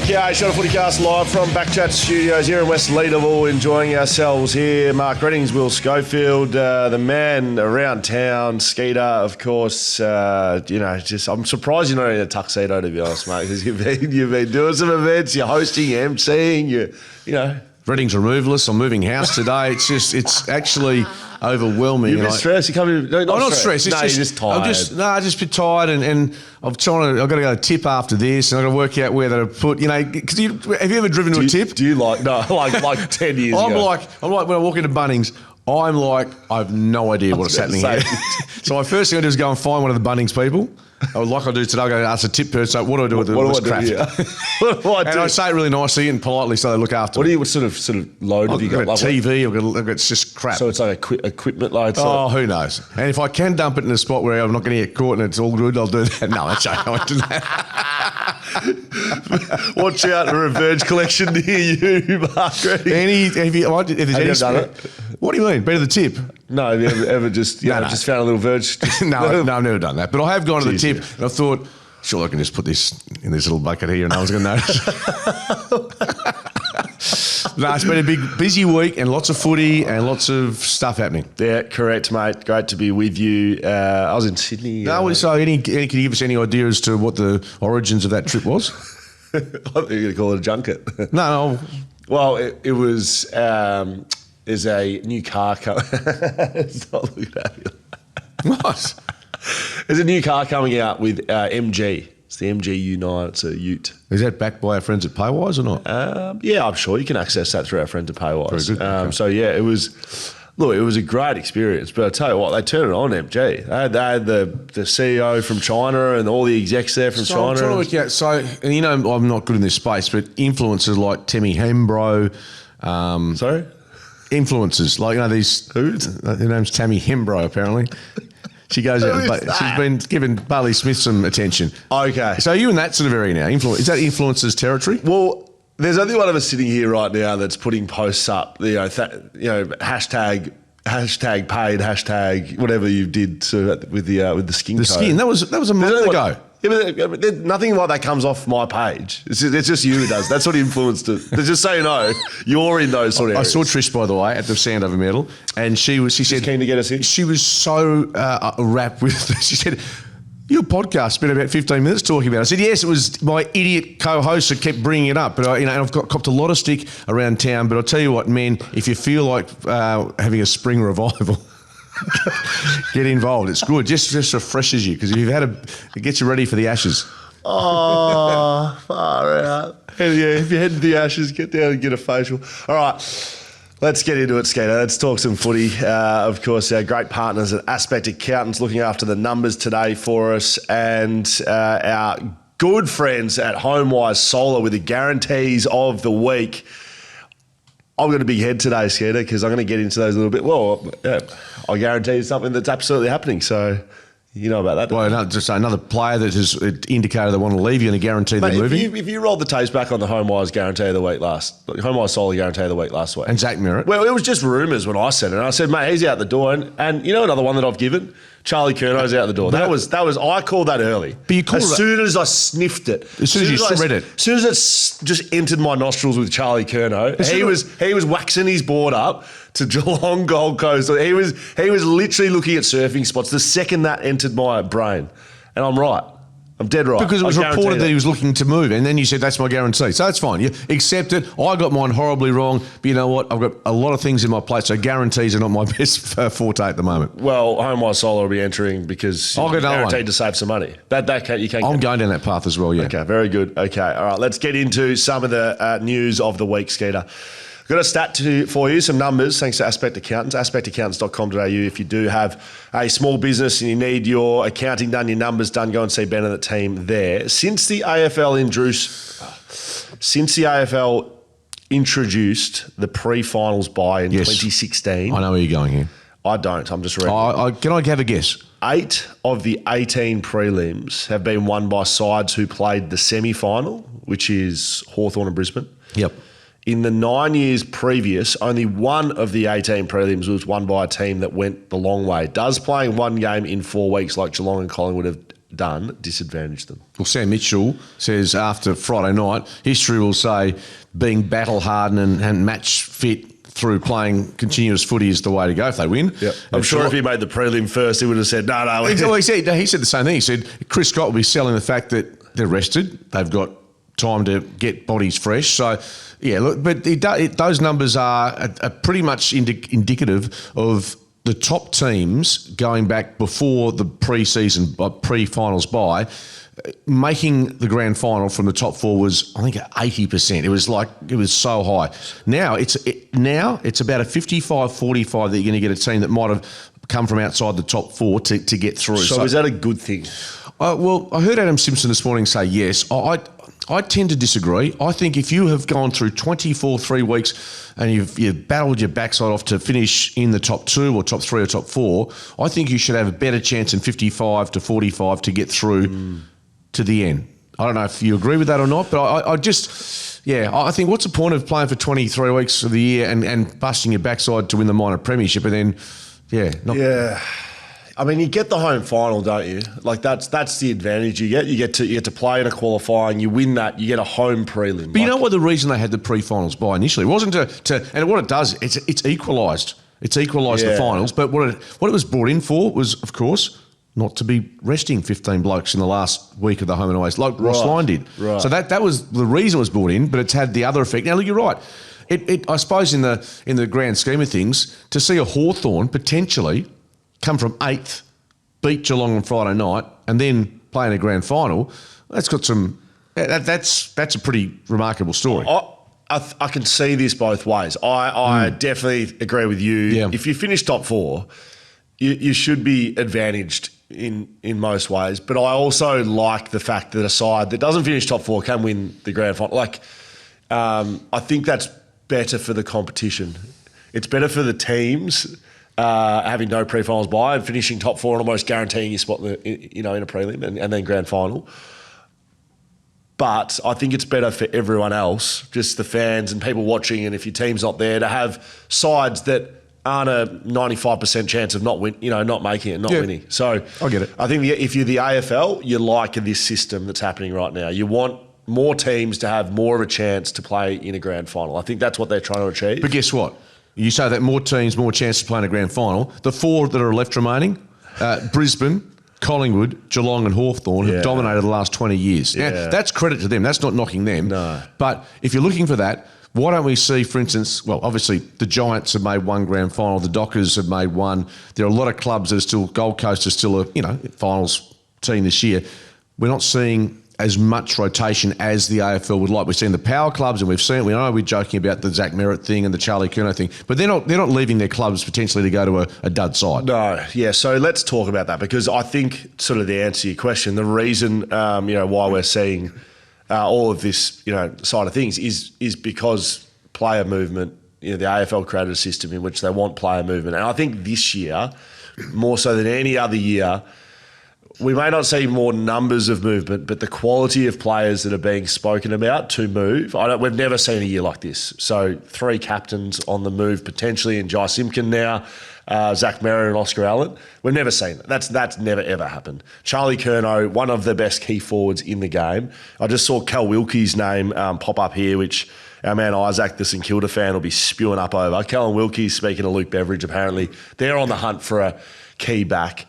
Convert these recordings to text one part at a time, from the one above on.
Yeah, shot a FootyCast live from BackChat Studios here in West Leederville, enjoying ourselves here. Mark Reddings, Will Schofield, the man around town, Skeeter, of course. I'm surprised you're not in a tuxedo, to be honest, mate, because you've been doing some events, you're hosting, emceeing, you know. Redding's removalist. I'm moving house today. It's actually overwhelming. You're a bit stressed. You can't be. No, I'm not stressed. You're just tired. I'm just a bit tired, and I've got to go to tip after this, and I've got to work out where to put. You know, because have you ever driven to a tip? Do you like 10 years I'm ago? I'm like when I walk into Bunnings. I have no idea what's happening here. So my first thing I do is go and find one of the Bunnings people. Like I do today, I go ask a tip person, so what do I do with this crap? What do I do? And I say it really nicely and politely so they look after me. What sort of load have you got? I've got a TV, it's just crap. So it's like equipment load? Who knows? And if I can dump it in a spot where I'm not going to get caught and it's all good, I'll do that. No, that's okay. I won't do that. Watch out for a Verge collection near you, Mark. Have you ever done it? What do you mean? Better the tip? No, have you ever just just found a little Verge? No, I've never done that. But I have gone to the tip and I thought, sure, I can just put this in this little bucket here and no one's going to notice. No, it's been a big, busy week and lots of footy and lots of stuff happening. Yeah, correct, mate. Great to be with you. I was in Sydney. No, so can you give us any idea as to what the origins of that trip was? I think you're going to call it a junket. No. Well, it was... there's a new car coming. Stop looking at me. What? There's a new car coming out with MG. It's the MG U9. It's a ute. Is that backed by our friends at Paywise or not? Yeah, I'm sure you can access that through our friends at Paywise. Very good. Okay. So yeah, it was a great experience. But I tell you what, they turned it on MG. They had the CEO from China and all the execs there from China. I'm trying to work out. So, and you know, I'm not good in this space, but influencers like Temi Hembro. Sorry? Influencers, like, you know, these... Who? Her name's Tammy Hembro, apparently. She goes out and she's been giving Barley Smith some attention. Okay. So are you in that sort of area now? Is that influencers territory? Well, there's only one of us sitting here right now that's putting posts up, hashtag paid, hashtag whatever you did with the skin code. The skin, that was a month ago. Yeah, but nothing like that comes off my page. It's just you who does. That's what influenced it. Just so you know, you're in those sort of areas. I saw Trish, by the way, at the Sandover Medal, and she said, keen to get us in. She was so wrapped with. She said, "Your podcast spent about 15 minutes talking about it." I said, "Yes, it was my idiot co-host that kept bringing it up." But and I've copped a lot of stick around town. But I'll tell you what, man, if you feel like having a spring revival. Get involved. It's good. Just refreshes you because it gets you ready for the Ashes. Oh, far out. Yeah, if you're heading to the Ashes, get down and get a facial. All right, let's get into it, Skater. Let's talk some footy. Of course, our great partners at Aspect Accountants looking after the numbers today for us, and our good friends at Homewise Solar with the guarantees of the week. I've got a big head today, Skater, because I'm going to get into those a little bit. Well, I guarantee you something that's absolutely happening. So you know about that. Well, just another player that has indicated they want to leave you and a guarantee they're moving. If you rolled the tapes back on the Homewise guarantee of the week Homewise Solar guarantee of the week last week. And Zach Merritt. Well, it was just rumours when I said it. And I said, mate, he's out the door. And you know another one that I've given? Charlie Curnow's out the door. That was I called that early. But you called as soon as I sniffed it. As soon as you read it. As soon as it just entered my nostrils with Charlie Curnow, he was waxing his board up to Geelong Gold Coast. He was literally looking at surfing spots the second that entered my brain. And I'm right. I'm dead right. Because it was reported that he was looking to move, and then you said, that's my guarantee. So that's fine. You accept it. I got mine horribly wrong, but you know what? I've got a lot of things in my plate, so guarantees are not my best forte at the moment. Well, Homewise Solar will be entering because you're guaranteed to save some money. I'm going down that path as well, yeah. Okay, very good. Okay, all right, let's get into some of the news of the week, Skeeter. Got a stat for you, some numbers, thanks to Aspect Accountants, aspectaccountants.com.au. If you do have a small business and you need your accounting done, your numbers done, go and see Ben and the team there. Since the AFL introduced the pre-finals bye in 2016. I know where you're going here. I don't, I'm just reading. Can I have a guess? 8 of the 18 prelims have been won by sides who played the semi-final, which is Hawthorn and Brisbane. Yep. In the 9 years previous, only one of the 18 prelims was won by a team that went the long way. Does playing one game in 4 weeks like Geelong and Collingwood done disadvantaged them. Well, Sam Mitchell says after Friday night, history will say being battle-hardened and match fit through playing continuous footy is the way to go if they win. Yep. I'm sure if he made the prelim first, he would have said, no. Well, he said the same thing. He said Chris Scott will be selling the fact that they're rested. They've got time to get bodies fresh. So, yeah, look, but those numbers are pretty much indicative of the top teams going back before the pre-finals bye, making the grand final from the top four was, I think, 80%. It was so high. Now it's about a 55-45 that you're going to get a team that might have come from outside the top four to get through. So is that a good thing? Well, I heard Adam Simpson this morning say yes. I tend to disagree. I think if you have gone through 3 weeks and you've battled your backside off to finish in the top 2 or top 3 or top 4, I think you should have a better chance in 55-45 to get through to the end. I don't know if you agree with that or not, but I think what's the point of playing for 23 weeks of the year and busting your backside to win the minor premiership and then, I mean, you get the home final, don't you? Like that's the advantage you get. You get to play in a qualifying. You win that. You get a home prelim. But you know what? The reason they had the pre-finals by initially it wasn't and what it does, it's equalised. It's equalised the finals. But what it was brought in for was, of course, not to be resting 15 blokes in the last week of the home and away, like Ross Lyon did. Right. So that was the reason it was brought in. But it's had the other effect. Now, look, you're right. I suppose in the grand scheme of things, to see a Hawthorn potentially come from 8th, beat Geelong on Friday night, and then play in a grand final, that's got some. That's a pretty remarkable story. I can see this both ways. I definitely agree with you. Yeah. If you finish top 4, you should be advantaged in most ways. But I also like the fact that a side that doesn't finish top 4 can win the grand final. I think that's better for the competition. It's better for the teams. Having no pre-finals bye and finishing top 4 and almost guaranteeing your spot in a prelim and then grand final. But I think it's better for everyone else, just the fans and people watching, and if your team's not there, to have sides that aren't a 95% chance of not making it, winning. So I get it. I think if you're the AFL, you like this system that's happening right now. You want more teams to have more of a chance to play in a grand final. I think that's what they're trying to achieve. But guess what? You say that more teams, more chance to play in a grand final. The 4 that are left remaining, Brisbane, Collingwood, Geelong and Hawthorn have dominated the last 20 years. Yeah. Now, that's credit to them. That's not knocking them. No. But if you're looking for that, why don't we see, for instance, well, obviously the Giants have made one grand final. The Dockers have made one. There are a lot of clubs that are still, Gold Coast is still a finals team this year. We're not seeing as much rotation as the AFL would like. We've seen the power clubs, and we know we're joking about the Zach Merritt thing and the Charlie Curnow thing, but they're not leaving their clubs potentially to go to a dud side. No, yeah. So let's talk about that, because I think sort of the answer to your question, the reason why we're seeing all of this side of things is because player movement. The AFL created a system in which they want player movement, and I think this year, more so than any other year, we may not see more numbers of movement, but the quality of players that are being spoken about to move, we've never seen a year like this. So 3 captains on the move potentially, and Jai Simpkin now, Zach Merritt and Oscar Allen. We've never seen that. That's never, ever happened. Charlie Curnow, one of the best key forwards in the game. I just saw Cal Wilkie's name pop up here, which our man Isaac, the St Kilda fan, will be spewing up over. Cal Wilkie, speaking to Luke Beveridge, apparently they're on the hunt for a key back.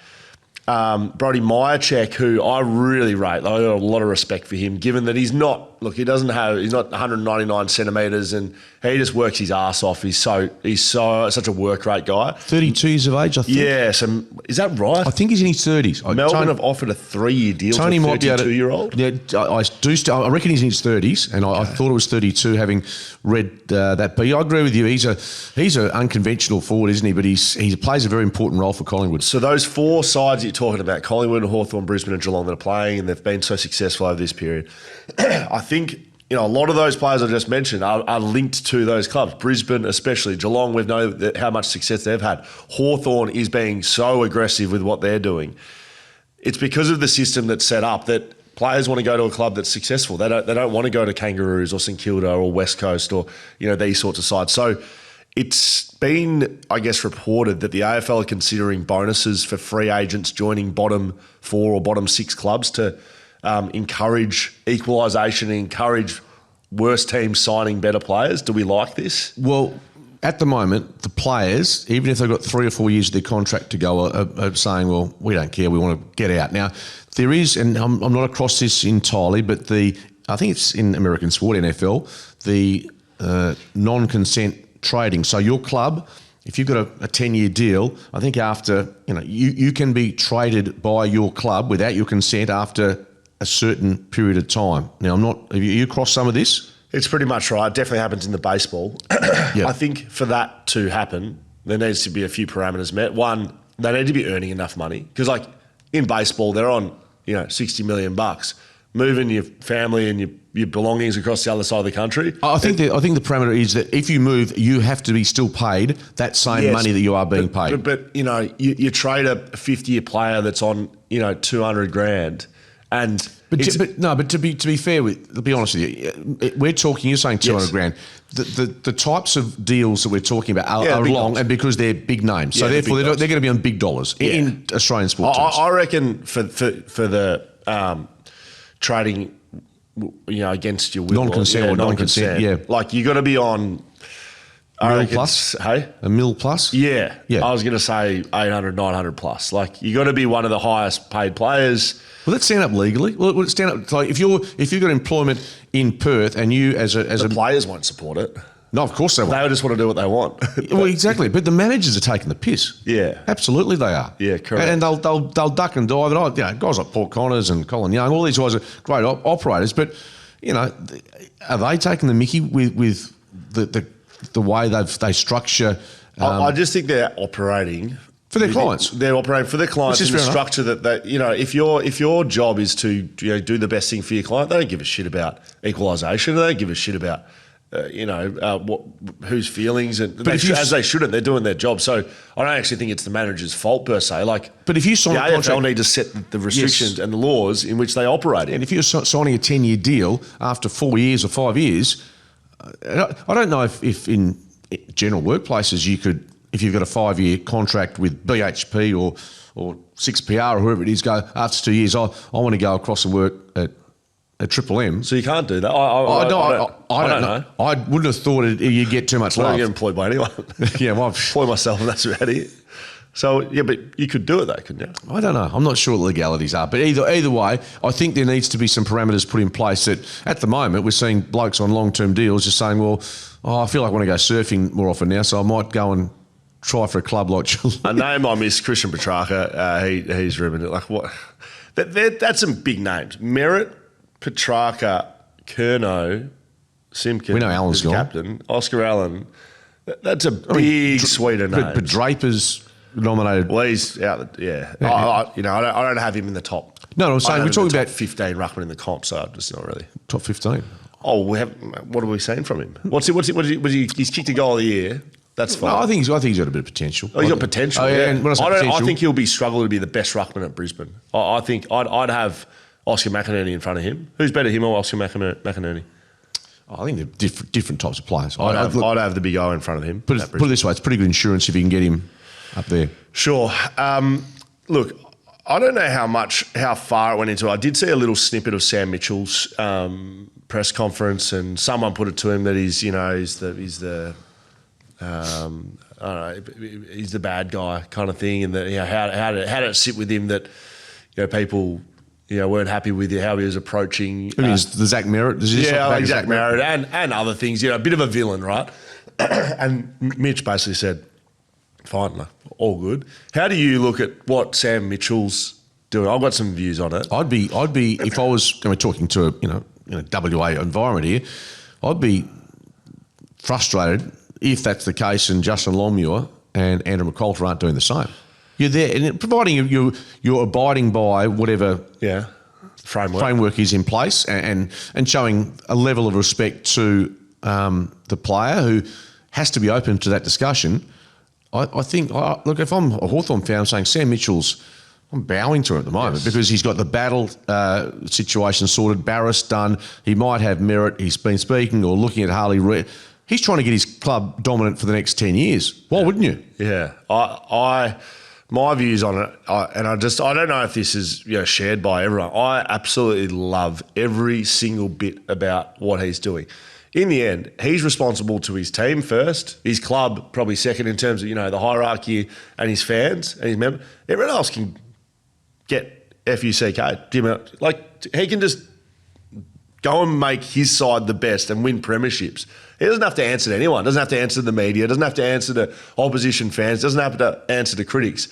Brody Myercheck, who I really rate. I got a lot of respect for him, given that he's not 199 centimetres, and he just works his ass off. He's such a work rate guy. 32 years of age, I think. Yeah, so is that right? I think he's in his 30s. Melbourne have offered a 3-year deal to a 32-year-old. Yeah, I reckon he's in his 30s, and I thought it was 32, having read that. But I agree with you. He's an unconventional forward, isn't he? But he plays a very important role for Collingwood. So those 4 sides you're talking about, Collingwood, Hawthorn, Brisbane and Geelong, that are playing, and they've been so successful over this period, I think a lot of those players I just mentioned are linked to those clubs. Brisbane especially, Geelong, we've known how much success they've had. Hawthorn is being so aggressive with what they're doing. It's because of the system that's set up that players want to go to a club that's successful. They don't want to go to Kangaroos or St Kilda or West Coast or these sorts of sides. So it's been, I guess, reported that the AFL are considering bonuses for free agents joining bottom 4 or bottom 6 clubs to encourage equalisation and encourage worse teams signing better players. Do we like this? Well, at the moment, the players, even if they've got 3 or 4 years of their contract to go, are saying, well, we don't care, we want to get out. Now, there is, and I'm not across this entirely, but I think it's in American sport, NFL, the non-consent trading. So your club, if you've got a 10-year deal, I think after, you can be traded by your club without your consent after a certain period of time. Now, have you crossed some of this? It's pretty much right. It definitely happens in the baseball. Yep. I think for that to happen, there needs to be a few parameters met. One, they need to be earning enough money. Because like in baseball, they're on, $60 million. Moving your family and your belongings across the other side of the country. I think the parameter is that if you move, you have to be still paid that same money that you are being paid. But you trade a 50-year player that's on, $200,000 and But to be fair to be honest with you, we're talking. You're saying $200,000. The types of deals that we're talking about are long, dollars. And because they're big names, so therefore they're going to be on big dollars in Australian sport terms. I reckon for the trading, against your will, non-consent or non-consent, yeah. Like you got to be on. $1 million plus? Hey? $1 million plus? Yeah. I was going to say 800, 900 plus. Like you got to be one of the highest paid players. Will that stand up legally? Will it stand up? Like if you've got employment in Perth and you the players won't support it. No, of course they won't. They just want to do what they want. Well, exactly. But the managers are taking the piss. Yeah. Absolutely they are. Yeah, correct. And they'll duck and dive. And guys like Paul Connors and Colin Young, all these guys are great operators. But, are they taking the mickey with the way they structure? I just think they're operating for their clients. They're operating for their clients in the structure that they, if your job is to do the best thing for your client, they don't give a shit about equalisation. They don't give a shit about whose feelings, and as they shouldn't. They're doing their job. So I don't actually think it's the manager's fault per se. But if you sign the a contract, AFL need to set the restrictions and the laws in which they operate in. And if you're signing a 10-year deal after 4 years or 5 years, I don't know if in general workplaces you could, if you've got a 5-year contract with BHP or 6PR or whoever it is, go after 2 years, I want to go across and work at Triple M. So you can't do that. I don't know. I wouldn't have thought you'd get too much love. I don't get employed by anyone. Yeah, well, employ myself and that's about it. So, yeah, but you could do it though, couldn't you? I don't know. I'm not sure what the legalities are. But either way, I think there needs to be some parameters put in place that at the moment we're seeing blokes on long-term deals just saying, well, I feel like I want to go surfing more often now, so I might go and try for a club like Geelong. A name I miss, Christian Petrarca, he's ribbon. Like what? That's some big names. Merritt, Petrarca, Curnow, Simpkin. We know Allen's gone. Captain. Oscar Allen. That's a big suite of names. But Draper's nominated. Well, he's out. Yeah. I don't have him in the top. No, I'm saying we're talking about 15 ruckman in the comp, so I'm just not really top 15. Oh, what have we seen from him? He's kicked a goal of the year. That's fine. No, I think he's got a bit of potential. Oh, he's got potential. Yeah. And when I think he'll be struggling to be the best ruckman at Brisbane. I think I'd have Oscar McInerney in front of him. Who's better, him or Oscar McInerney? I think they're different types of players. I'd have the big O in front of him. Put it this way, it's pretty good insurance if you can get him up there. Sure. Look, I don't know how far it went into it. I did see a little snippet of Sam Mitchell's press conference, and someone put it to him that he's the I don't know, he's the bad guy kind of thing, and that how did it sit with him that people weren't happy with how he was approaching. The Zach Merritt? Zach Merritt and other things. A bit of a villain, right? And Mitch basically said, fine, all good. How do you look at what Sam Mitchell's doing? I've got some views on it. I'd be if I was talking to a WA environment here, I'd be frustrated if that's the case and Justin Longmuir and Andrew McCoulter aren't doing the same. You're there, and providing you're abiding by whatever framework is in place, and showing a level of respect to the player who has to be open to that discussion. I think, look, if I'm a Hawthorn fan, I'm saying Sam Mitchell's, I'm bowing to him at the moment because he's got the battle situation sorted, Barris done. He might have merit. He's been speaking or looking at Harley Reid. he's trying to get his club dominant for the next 10 years. Why wouldn't you? Yeah. My views on it, I don't know if this is shared by everyone. I absolutely love every single bit about what he's doing. In the end, he's responsible to his team first, his club probably second in terms of the hierarchy, and his fans and his members. Everyone else can get FUCK. Like, he can just go and make his side the best and win premierships. He doesn't have to answer to anyone. Doesn't have to answer to the media. Doesn't have to answer to opposition fans. Doesn't have to answer to critics.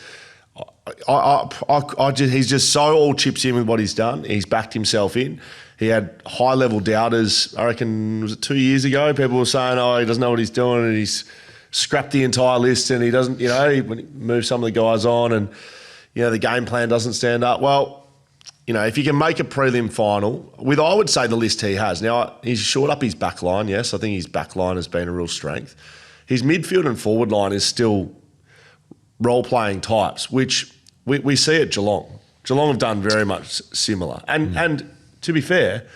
He's just so all chips in with what he's done. He's backed himself in. He had high-level doubters. I reckon, was it 2 years ago? People were saying, he doesn't know what he's doing, and he's scrapped the entire list, and he doesn't, when he moves some of the guys on, and the game plan doesn't stand up. Well, if you can make a prelim final with, I would say, the list he has. Now, he's shored up his back line, yes. I think his back line has been a real strength. His midfield and forward line is still role-playing types, which we see at Geelong. Geelong have done very much similar. And to be fair,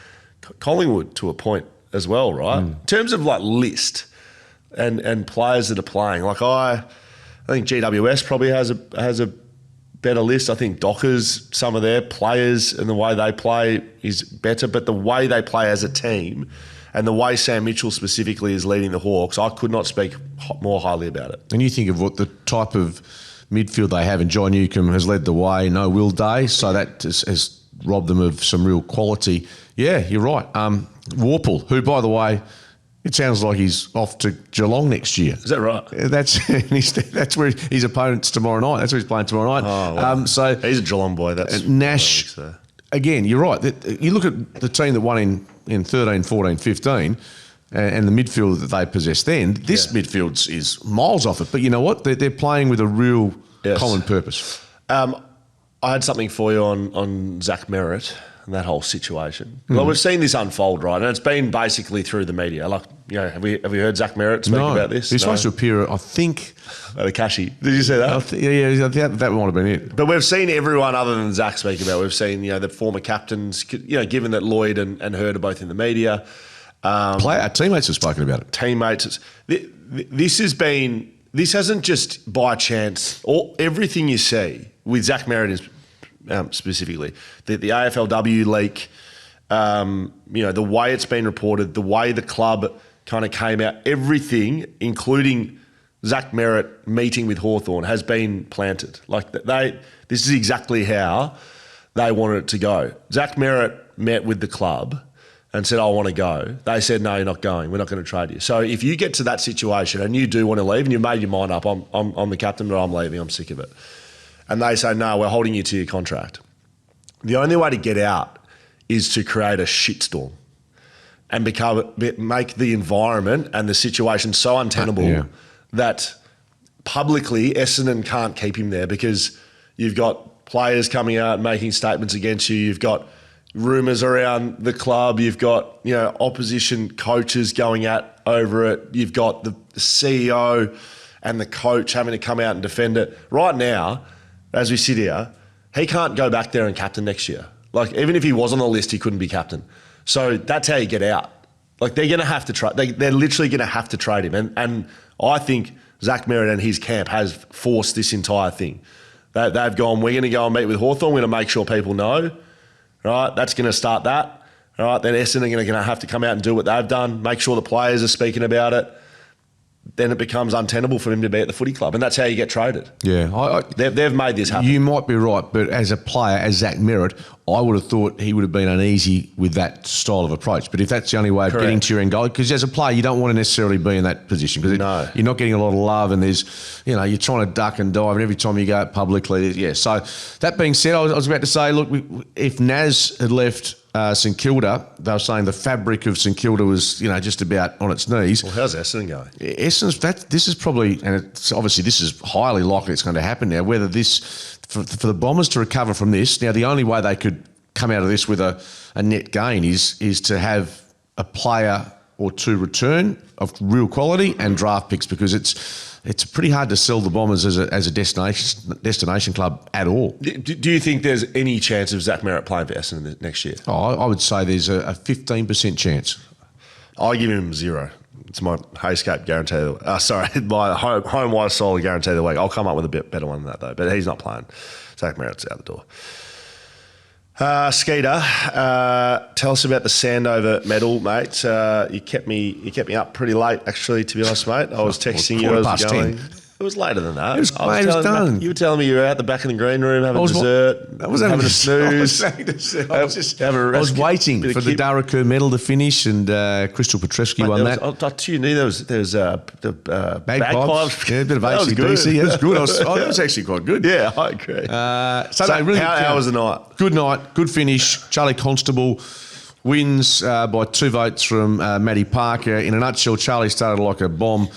Collingwood to a point as well, right? In terms of list and players that are playing, I think GWS probably has a better list. I think Dockers, some of their players and the way they play is better, but the way they play as a team and the way Sam Mitchell specifically is leading the Hawks, I could not speak more highly about it. And you think of what the type of midfield they have, and John Newcomb has led the way, no Will Day, so that has robbed them of some real quality. Yeah, you're right. Warple, who, by the way, it sounds like he's off to Geelong next year. Is that right? That's where his opponent's tomorrow night. That's where he's playing tomorrow night. Oh, wow. So he's a Geelong boy. That's Nash. Again, you're right. You look at the team that won in 13, 14, 15, and the midfield that they possessed then. This midfield is miles off it. But you know what? They're playing with a real common purpose. I had something for you on Zach Merritt and that whole situation. Well, we've seen this unfold, right? And it's been basically through the media. Have we heard Zach Merritt speak about this? He's supposed to appear, I think, at a Cashy. Did you see that? That might have been it. But we've seen everyone other than Zach speak about it. We've seen, the former captains, given that Lloyd and Hurd are both in the media. Teammates have spoken about it. Teammates. This hasn't just by chance. Everything you see with Zach Merritt is specifically the AFLW leak, the way it's been reported, the way the club kind of came out, everything, including Zach Merritt meeting with Hawthorn, has been planted. This is exactly how they wanted it to go. Zach Merritt met with the club and said, I want to go. They said, no, you're not going. We're not going to trade you. So if you get to that situation and you do want to leave and you've made your mind up, I'm the captain, but I'm leaving, I'm sick of it. And they say, no, we're holding you to your contract. The only way to get out is to create a shitstorm and make the environment and the situation so untenable that publicly Essendon can't keep him there, because you've got players coming out and making statements against you. You've got rumours around the club. You've got opposition coaches going at over it. You've got the CEO and the coach having to come out and defend it. Right now, as we sit here, he can't go back there and captain next year. Even if he was on the list, he couldn't be captain. So that's how you get out. They're going to have to trade. They're literally going to have to trade him. And I think Zach Merritt and his camp has forced this entire thing. They've gone, we're going to go and meet with Hawthorn. We're going to make sure people know. Right? That's going to start that. All right? Then Essendon are going to have to come out and do what they've done, make sure the players are speaking about it. Then it becomes untenable for him to be at the footy club. And that's how you get traded. Yeah. They've made this happen. You might be right, but as a player, as Zach Merritt, I would have thought he would have been uneasy with that style of approach. But if that's the only way of getting to your end goal, because as a player, you don't want to necessarily be in that position, because you're not getting a lot of love, and there's, you're trying to duck and dive, and every time you go out publicly, So that being said, I was about to say, look, if Naz had left St Kilda, they were saying the fabric of St Kilda was, just about on its knees. Well, how's Essendon going? This is probably, and it's obviously this is highly likely it's going to happen now, whether this, for the Bombers to recover from this, now the only way they could come out of this with a net gain is to have a player or two return of real quality and draft picks, because it's pretty hard to sell the Bombers as a destination club at all. Do you think there's any chance of Zach Merritt playing for Essendon next year? I would say there's a 15% chance. I give him 0. It's my Heyscape guarantee. My Homewise Solar guarantee of the week. I'll come up with a bit better one than that though. But he's not playing. Zach Merritt's out the door. Skeeter, tell us about the Sandover medal, mate. You kept me up pretty late, actually. To be honest, mate, I was texting you. I was going. 10. It was later than that. It was done. You were telling me you were out the back in the green room having dessert. I was having a snooze. I was waiting for the Daraku medal to finish, and Crystal Petrescu won that. You knew there was bagpipes. Yeah, a bit of AC/DC. It was good. It was actually quite good. Yeah, I agree. How was the night? Good night. Good finish. Charlie Constable wins by 2 votes from Matty Parker. In a nutshell, Charlie started like a bomb.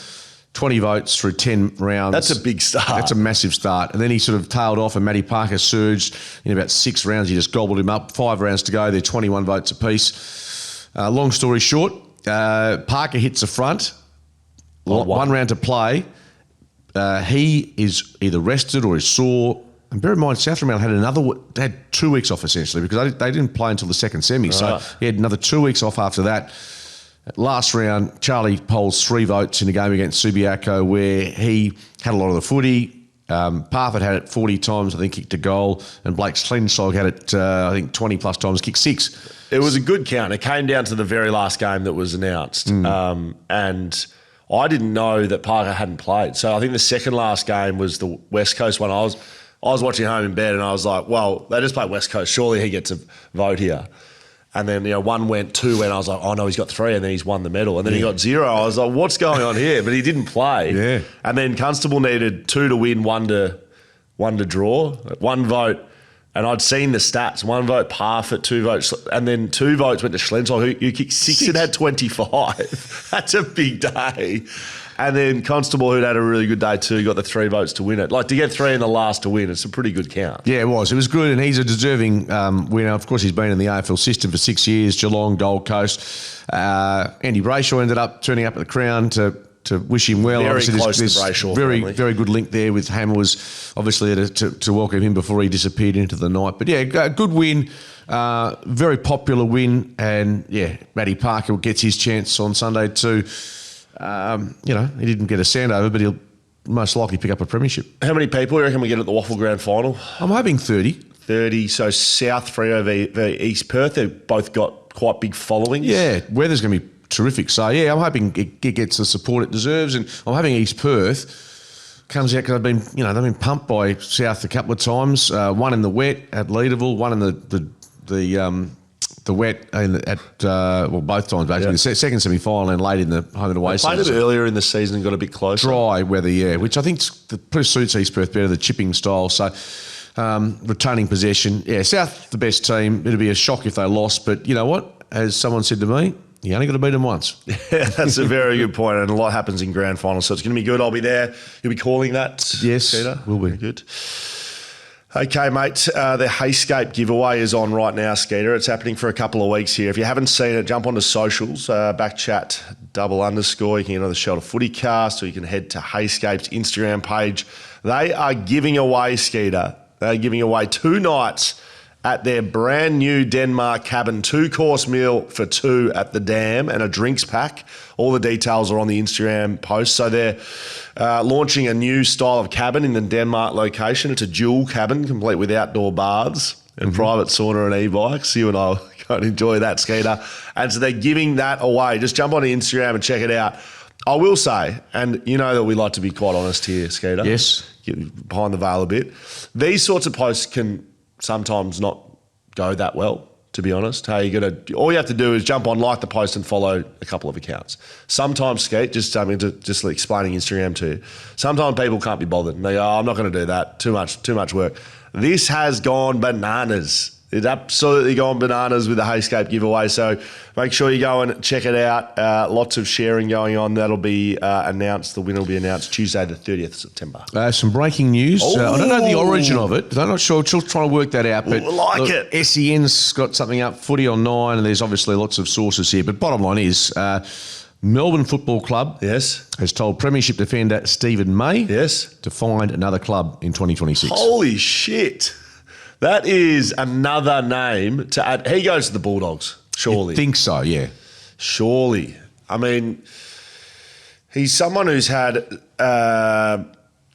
20 votes through 10 rounds. That's a big start. That's a massive start. And then he sort of tailed off and Matty Parker surged. In about 6 rounds, he just gobbled him up. 5 rounds to go. They're 21 votes apiece. Long story short, Parker hits the front. One round to play. He is either rested or is sore. And bear in mind, South Fremantle had 2 weeks off essentially because they didn't play until the second semi. Right. So he had another 2 weeks off after that. Last round, Charlie polls 3 votes in a game against Subiaco where he had a lot of the footy. Parfit had it 40 times, I think, kicked a goal. And Blake Slensog had it, I think, 20 plus times, kicked 6. It was a good count. It came down to the very last game that was announced. And I didn't know that Parker hadn't played. So I think the second last game was the West Coast one. I was watching home in bed and I was like, well, they just played West Coast. Surely he gets a vote here. And then, 1 went, 2 went. I was like, oh, no, he's got 3. And then he's won the medal. And then he got 0. I was like, what's going on here? But he didn't play. Yeah. And then Constable needed 2 to win, 1 to draw. 1 vote. And I'd seen the stats. 1 vote, Parfit, 2 votes. And then 2 votes went to Schlensel, who kicked 6 and had 25. That's a big day. And then Constable, who'd had a really good day too, got the 3 votes to win it. Like, to get 3 in the last to win, it's a pretty good count. Yeah, it was. It was good, and he's a deserving winner. Of course, he's been in the AFL system for 6 years, Geelong, Gold Coast. Andy Brayshaw ended up turning up at the Crown to wish him well. Very obviously, close to Brayshaw family. Very good link there with Hammer was obviously to welcome him before he disappeared into the night. But yeah, good win. Very popular win, and yeah, Matty Parker gets his chance on Sunday too. He didn't get a Sandover, but he'll most likely pick up a premiership. How many people do you reckon we get at the Waffle Grand Final? I'm hoping 30. 30. So South Freo v East Perth, they've both got quite big followings. Yeah, weather's going to be terrific. So yeah, I'm hoping it gets the support it deserves, and I'm hoping East Perth comes out because they've been pumped by South a couple of times. One in the wet at Leederville, one in the wet both times basically. Yeah. The second semi-final and late in the home and away season. Played it earlier in the season and got a bit closer. Dry weather, yeah, which I think suits East Perth better, the chipping style. So retaining possession. Yeah, South the best team. It'd be a shock if they lost, but you know what? As someone said to me, you only got to beat them once. Yeah, that's a very good point, and a lot happens in grand finals, so it's going to be good. I'll be there. You'll be calling that, yes, Peter? Will be. Very good. Okay, mate, the Heyscape giveaway is on right now, Skeeter. It's happening for a couple of weeks here. If you haven't seen it, jump onto socials, BackChat _. You can get on the Shelter FootyCast, or you can head to Heyscape's Instagram page. They are giving away, Skeeter, they're giving away 2 nights at their brand new Denmark cabin, 2-course meal for 2 at the Dam and a drinks pack. All the details are on the Instagram post. So they're launching a new style of cabin in the Denmark location. It's a dual cabin, complete with outdoor baths and private sauna and e-bikes. You and I will go and enjoy that, Skeeter. And so they're giving that away. Just jump onto Instagram and check it out. I will say, and you know that we like to be quite honest here, Skeeter. Yes. Get behind the veil a bit. These sorts of posts can sometimes not go that well, to be honest. Hey, all you have to do is jump on, like the post, and follow a couple of accounts. Sometimes, Skate, just explaining Instagram to you, sometimes people can't be bothered. And they go, I'm not going to do that. Too much work. This has gone bananas. It's absolutely gone bananas with the Heyscape giveaway. So make sure you go and check it out. Lots of sharing going on. That'll be announced. The winner will be announced Tuesday, the 30th of September. Some breaking news. I don't know the origin of it. I'm not sure. Still trying to work that out. But it. SEN's got something up, Footy on 9, and there's obviously lots of sources here. But bottom line is, Melbourne Football Club has told Premiership defender Stephen May to find another club in 2026. Holy shit. That is another name to add. He goes to the Bulldogs, surely. I think so, yeah. Surely. I mean, He's someone who's had,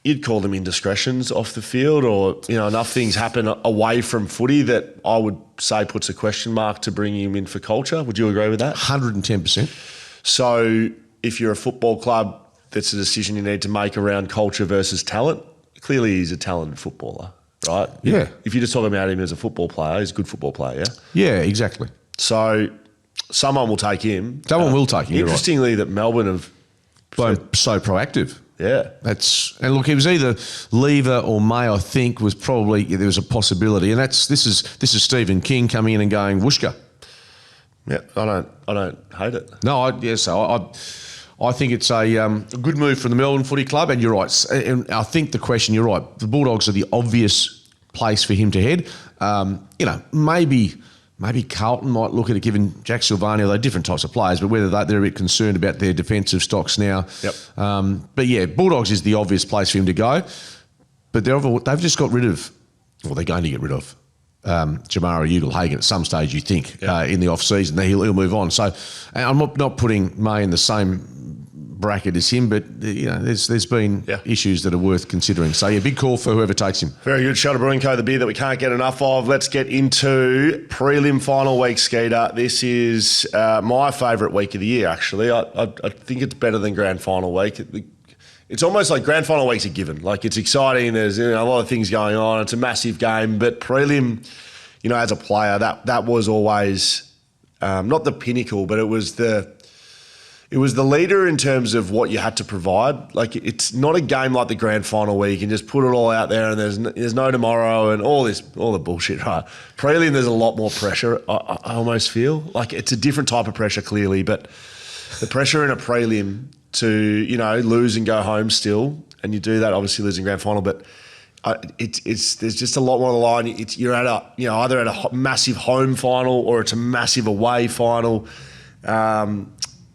you'd call them indiscretions off the field, or enough things happen away from footy that I would say puts a question mark to bring him in for culture. Would you agree with that? 110%. So if you're a football club, that's a decision you need to make around culture versus talent. Clearly, he's a talented footballer, right? Yeah. If you just talk about him as a football player, he's a good football player. Yeah. Yeah, exactly. So someone will take him. Someone will take him. Interestingly, that Melbourne have been so proactive. Yeah. And look, it was either Lever or May, I think, was probably there was a possibility, and this is Stephen King coming in and going whooshka. Yeah, I don't hate it. No, I think it's a good move from the Melbourne Footy Club, and you're right. And I think the question, you're right. The Bulldogs are the obvious place for him to head. Maybe Carlton might look at it, given Jack Silvani, they're different types of players, but whether they're a bit concerned about their defensive stocks now. Yep. But yeah, Bulldogs is the obvious place for him to go. But they've just got rid of, well, they're going to get rid of Jamara Ugle-Hagan at some stage, you think, in the off-season. He'll move on. So and I'm not putting May in the same bracket as him, but there's been issues that are worth considering. So yeah, big call for whoever takes him. Very good. Shelter Brewing Co., the beer that we can't get enough of. Let's get into prelim final week, Skeeter. This is my favourite week of the year, actually. I think it's better than grand final week. It's almost like grand final week's a given. Like, it's exciting. There's a lot of things going on. It's a massive game. But prelim, as a player, that was always not the pinnacle, but it was the leader in terms of what you had to provide. Like, it's not a game like the grand final where you can just put it all out there and there's no tomorrow and all the bullshit, right? Prelim, there's a lot more pressure, I almost feel. Like, it's a different type of pressure, clearly, but the pressure in a prelim to, lose and go home still, and you do that, obviously losing grand final, but there's just a lot more on the line. You're at either at a massive home final or it's a massive away final.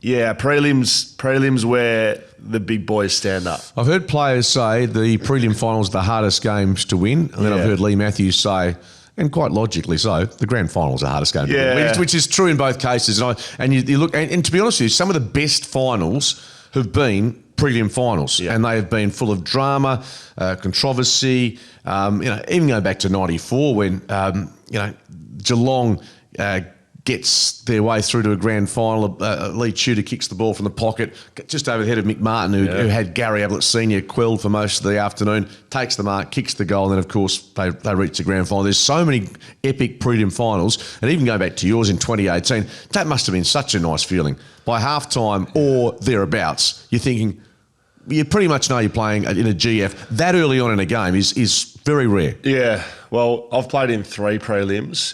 Prelims where the big boys stand up. I've heard players say the prelim finals are the hardest games to win, and then I've heard Lee Matthews say, and quite logically so, the grand finals are the hardest game to win, which is true in both cases. And you look, and to be honest with you, some of the best finals have been prelim finals, and they have been full of drama, controversy. Even going back to '94 when Geelong gets their way through to a grand final. Lee Tudor kicks the ball from the pocket, just over the head of Mick Martin, who had Gary Ablett Sr. quelled for most of the afternoon, takes the mark, kicks the goal, and then, of course, they reach the grand final. There's so many epic prelim finals, and even going back to yours in 2018, that must have been such a nice feeling. By halftime or thereabouts, you're thinking, you pretty much know you're playing in a GF. That early on in a game is very rare. Yeah. Well, I've played in 3 prelims.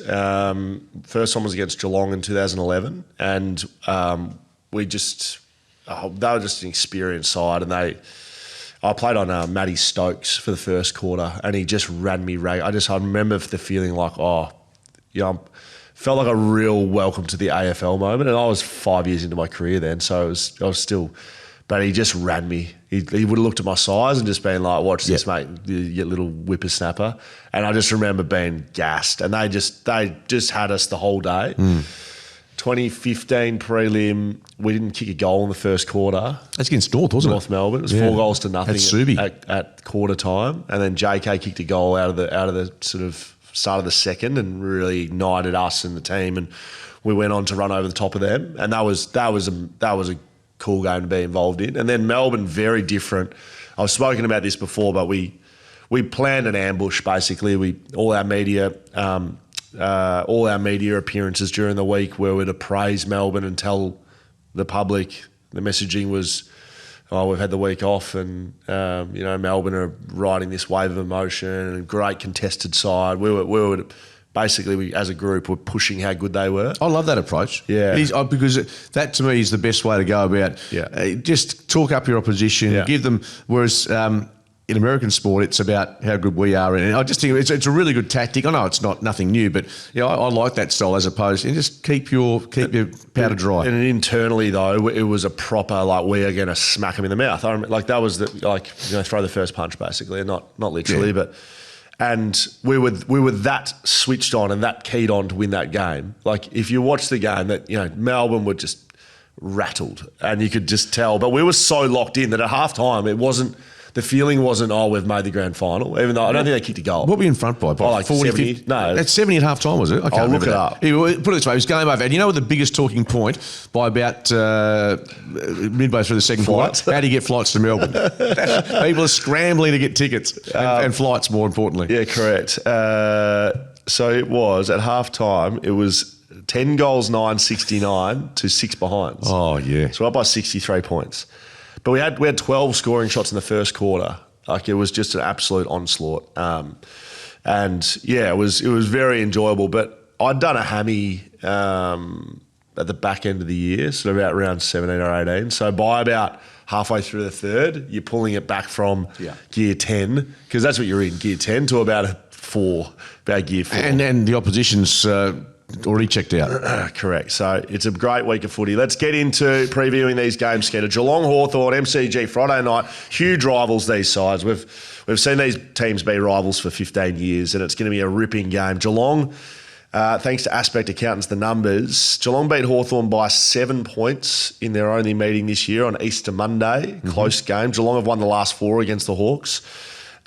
First one was against Geelong in 2011, and they were just an experienced side, and I played on Matty Stokes for the first quarter, and he just ran me ragged. I remember the feeling like, felt like a real welcome to the AFL moment, and I was 5 years into my career then, so I was still. But he just ran me. He would have looked at my size and just been like, watch this, mate, you little whippersnapper. And I just remember being gassed. And they just had us the whole day. 2015 prelim, we didn't kick a goal in the first quarter. That's against North, wasn't it? North Melbourne. It was 4 goals to nothing at quarter time. And then JK kicked a goal out of the sort of start of the second and really ignited us and the team. And we went on to run over the top of them. And that was a cool game to be involved in. And then Melbourne, very different. I've spoken about this before, but we planned an ambush basically. All our media appearances during the week were to praise Melbourne and tell the public. The messaging was, we've had the week off, and Melbourne are riding this wave of emotion and great contested side. We were basically, we as a group were pushing how good they were. I love that approach. Yeah. Because that to me is the best way to go about just talk up your opposition, give them, whereas in American sport, it's about how good we are. And I just think it's a really good tactic. I know it's nothing new, but I like that style as opposed to just keep your powder dry. And internally, though, it was a proper, we are going to smack them in the mouth. I remember, that was throw the first punch, basically, and not literally, but... And we were that switched on and that keyed on to win that game. Like, if you watch the game, that Melbourne were just rattled, and you could just tell. But we were so locked in that at halftime, the feeling wasn't, we've made the grand final, even though I don't think they kicked a goal. What were we in front by? Like 40, 70? 50? No. That's 70 at half time, was it? I can't I'll look remember it that. up. Anyway, put it this way, it was game over. And you know what the biggest talking point by about midway through the second Flights? quarter? How do you get flights to Melbourne? People are scrambling to get tickets and flights, more importantly. Yeah, correct. So it was, at half time, it was 10 goals, 9-69 to 6 behinds. Oh, yeah. So we're up by 63 points. But we had 12 scoring shots in the first quarter. Like, it was just an absolute onslaught. And yeah, it was very enjoyable. But I'd done a hammy at the back end of the year, so about around 17 or 18. So by about halfway through the third, you're pulling it back from gear 10, because that's what you're in, gear 10, to about gear 4. And then the opposition's already checked out. Correct. So it's a great week of footy. Let's get into previewing these games, Skeeter. Geelong, Hawthorn, MCG, Friday night. Huge rivals, these sides. We've seen these teams be rivals for 15 years, and it's going to be a ripping game. Geelong, thanks to Aspect Accountants, the numbers, Geelong beat Hawthorn by 7 points in their only meeting this year on Easter Monday. Mm-hmm. Close game. Geelong have won the last 4 against the Hawks.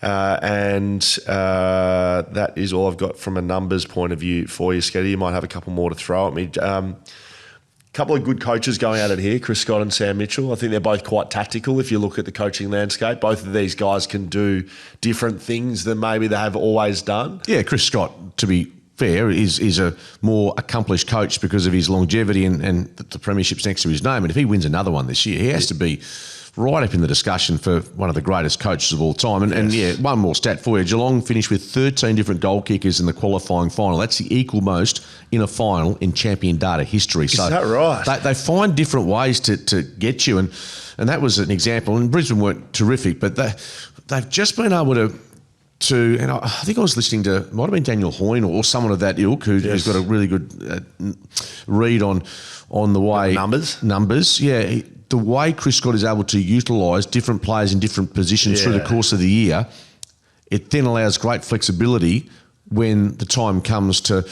And that is all I've got from a numbers point of view for you, Sketty. You might have a couple more to throw at me. Couple of good coaches going at it here, Chris Scott and Sam Mitchell. I think they're both quite tactical if you look at the coaching landscape. Both of these guys can do different things than maybe they have always done. Yeah, Chris Scott, to be fair, is a more accomplished coach because of his longevity and the premiership's next to his name. And if he wins another one this year, he has to be right up in the discussion for one of the greatest coaches of all time. And yeah, one more stat for you. Geelong finished with 13 different goal kickers in the qualifying final. That's the equal most in a final in champion data history. Is that right? They find different ways to get you. And that was an example. And Brisbane weren't terrific, but they've just been able to, and I think I was listening to, might have been Daniel Hoyne or someone of that ilk who's got a really good read on the way... Numbers, yeah. The way Chris Scott is able to utilise different players in different positions through the course of the year, it then allows great flexibility when the time comes to,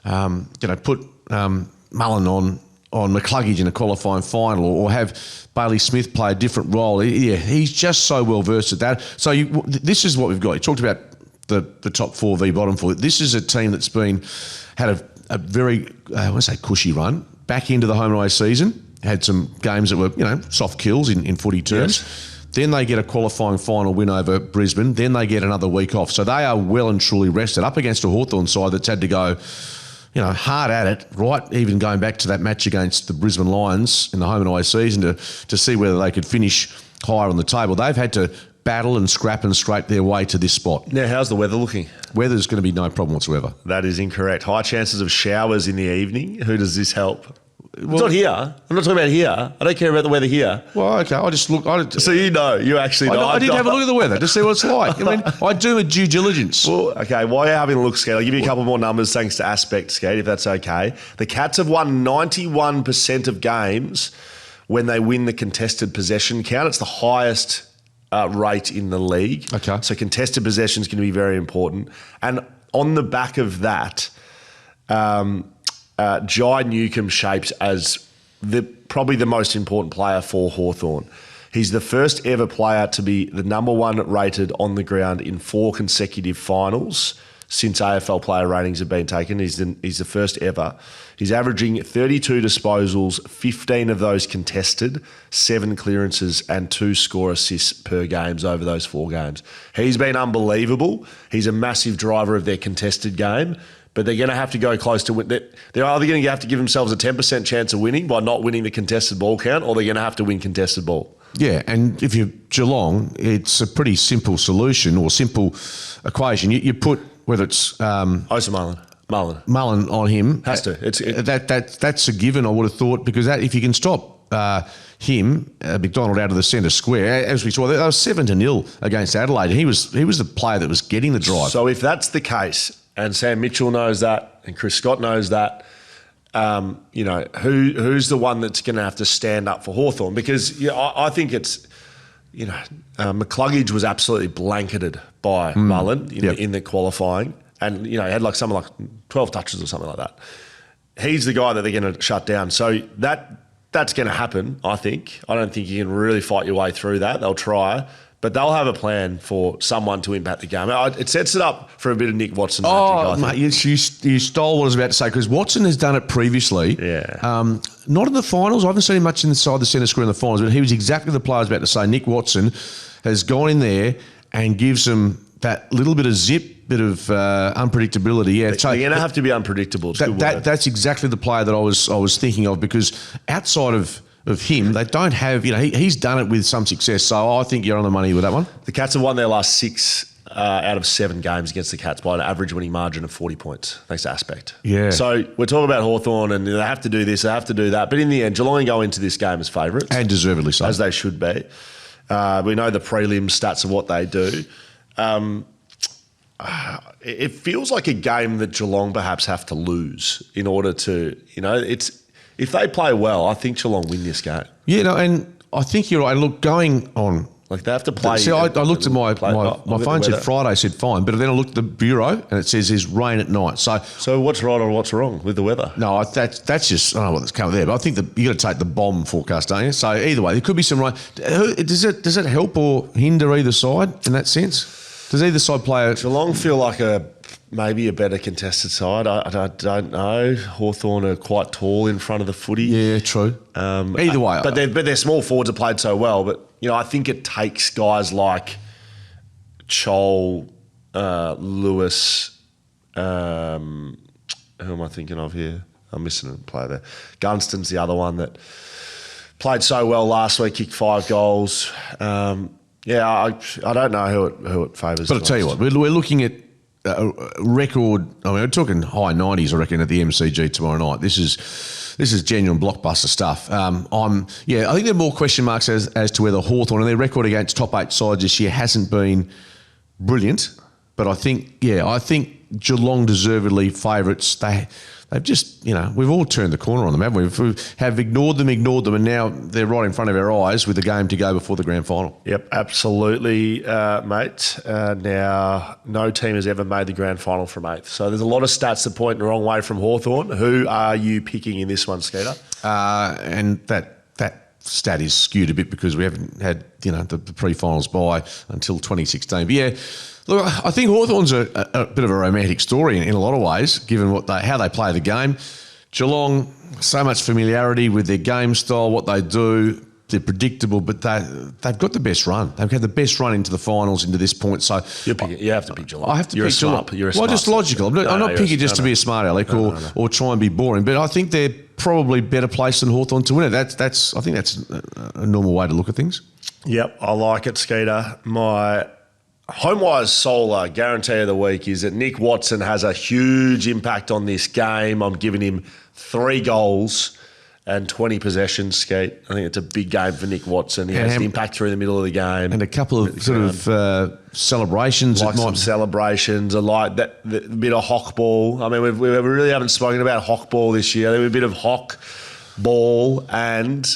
put Mullen on McCluggage in a qualifying final or have Bailey Smith play a different role. Yeah, he's just so well versed at that. So this is what we've got. You talked about the top 4 v bottom 4. This is a team that's had a very, I want to say cushy run back into the Homewise season. Had some games that were, soft kills in footy terms. Yes. Then they get a qualifying final win over Brisbane. Then they get another week off. So they are well and truly rested up against a Hawthorn side that's had to go, hard at it, right? Even going back to that match against the Brisbane Lions in the Homewise season to see whether they could finish higher on the table. They've had to battle and scrap and scrape their way to this spot. Now, how's the weather looking? Weather's going to be no problem whatsoever. That is incorrect. High chances of showers in the evening. Who does this help? It's not here. I'm not talking about here. I don't care about the weather here. Well, okay. I just look. So you actually know. I did have a look at the weather to see what it's like. I mean, I do a due diligence. Well, okay. While you're having a look, Skate, I'll give you a couple more numbers thanks to Aspect, Skate, if that's okay. The Cats have won 91% of games when they win the contested possession count. It's the highest rate in the league. Okay. So contested possession is going to be very important. And on the back of that, Jai Newcomb shapes as probably the most important player for Hawthorn. He's the first ever player to be the number 1 rated on the ground in 4 consecutive finals since AFL player ratings have been taken. He's the first ever. He's averaging 32 disposals, 15 of those contested, 7 clearances and 2 score assists per games over those 4 games. He's been unbelievable. He's a massive driver of their contested game. But they're going to have to go close to win. They're either going to have to give themselves a 10% chance of winning by not winning the contested ball count, or they're going to have to win contested ball. Yeah, and if you're Geelong, it's a pretty simple solution or simple equation. You put, whether it's... Osa Mullen on him. Has to. That's a given, I would have thought, because if you can stop him, McDonald, out of the centre square, as we saw, they were 7-0 against Adelaide. He was the player that was getting the drive. So if that's the case... And Sam Mitchell knows that, and Chris Scott knows that. Who's the one that's going to have to stand up for Hawthorn? Because I think it's, McCluggage was absolutely blanketed by Mullen in the qualifying, and he had something like 12 touches or something like that. He's the guy that they're going to shut down. So that that's going to happen, I think. I don't think you can really fight your way through that. They'll try. But they'll have a plan for someone to impact the game. It sets it up for a bit of Nick Watson magic, I think. Mate, you stole what I was about to say, because Watson has done it previously. Yeah. Not in the finals. I haven't seen him much inside the centre square in the finals, but he was exactly the player I was about to say. Nick Watson has gone in there and gives them that little bit of zip, bit of unpredictability. Yeah, They're going to have to be unpredictable. That's exactly the player that I was thinking of, because outside of him, they don't have, he's done it with some success. So I think you're on the money with that one. The Cats have won their last 6 out of 7 games against the Cats by an average winning margin of 40 points, thanks to Aspect. Yeah. So we're talking about Hawthorn, and they have to do this, they have to do that. But in the end, Geelong go into this game as favourites. And deservedly so. As they should be. We know the prelim stats of what they do. It feels like a game that Geelong perhaps have to lose in order to, if they play well, I think Geelong win this game. Yeah, no, and I think you're right. Look, going on. Like they have to play. See, I looked at my phone said Friday, said fine, but then I looked at the bureau and it says there's rain at night. So what's right or what's wrong with the weather? No, that's just, I don't know what's coming there, but I think that you got to take the bomb forecast, don't you? So either way, there could be some rain. Does it help or hinder either side in that sense? Does either side play? Geelong feel like maybe a better contested side. I don't know. Hawthorn are quite tall in front of the footy. Yeah, true. Either way. But their small forwards have played so well. But, I think it takes guys like Chol, Lewis, who am I thinking of here? I'm missing a player there. Gunston's the other one that played so well last week, kicked 5 goals. I don't know who it favours. But I'll tell you what, we're looking at a record. I mean, we're talking high 90s, I reckon, at the MCG tomorrow night. This is genuine blockbuster stuff. I think there are more question marks as to whether Hawthorn and their record against top 8 sides this year hasn't been brilliant. But I think Geelong deservedly favourites. They've just, we've all turned the corner on them, haven't we? We have ignored them, and now they're right in front of our eyes with the game to go before the grand final. Yep, absolutely, mate. Now, no team has ever made the grand final from 8th. So there's a lot of stats that point the wrong way from Hawthorn. Who are you picking in this one, Skeeter? And that stat is skewed a bit because we haven't had, the pre-finals bye until 2016. But yeah, look, I think Hawthorn's a bit of a romantic story in a lot of ways, given how they play the game. Geelong, so much familiarity with their game style, what they do. They're predictable, but they've got the best run. They've had the best run into the finals into this point. So you have to pick Geelong. I have to pick Geelong. Well, just logical. I'm not picking just to be a smart aleck or try and be boring, but I think they're probably better placed than Hawthorn to win it. I think that's a normal way to look at things. Yep, I like it, Skeeter. My Homewise Solar guarantee of the week is that Nick Watson has a huge impact on this game. I'm giving him 3 goals and 20 possessions, Skeet. I think it's a big game for Nick Watson. He has an impact through the middle of the game. And a couple of celebrations. Like some celebrations. I like that bit of hock ball. I mean, we really haven't spoken about hock ball this year. There was a bit of hock ball and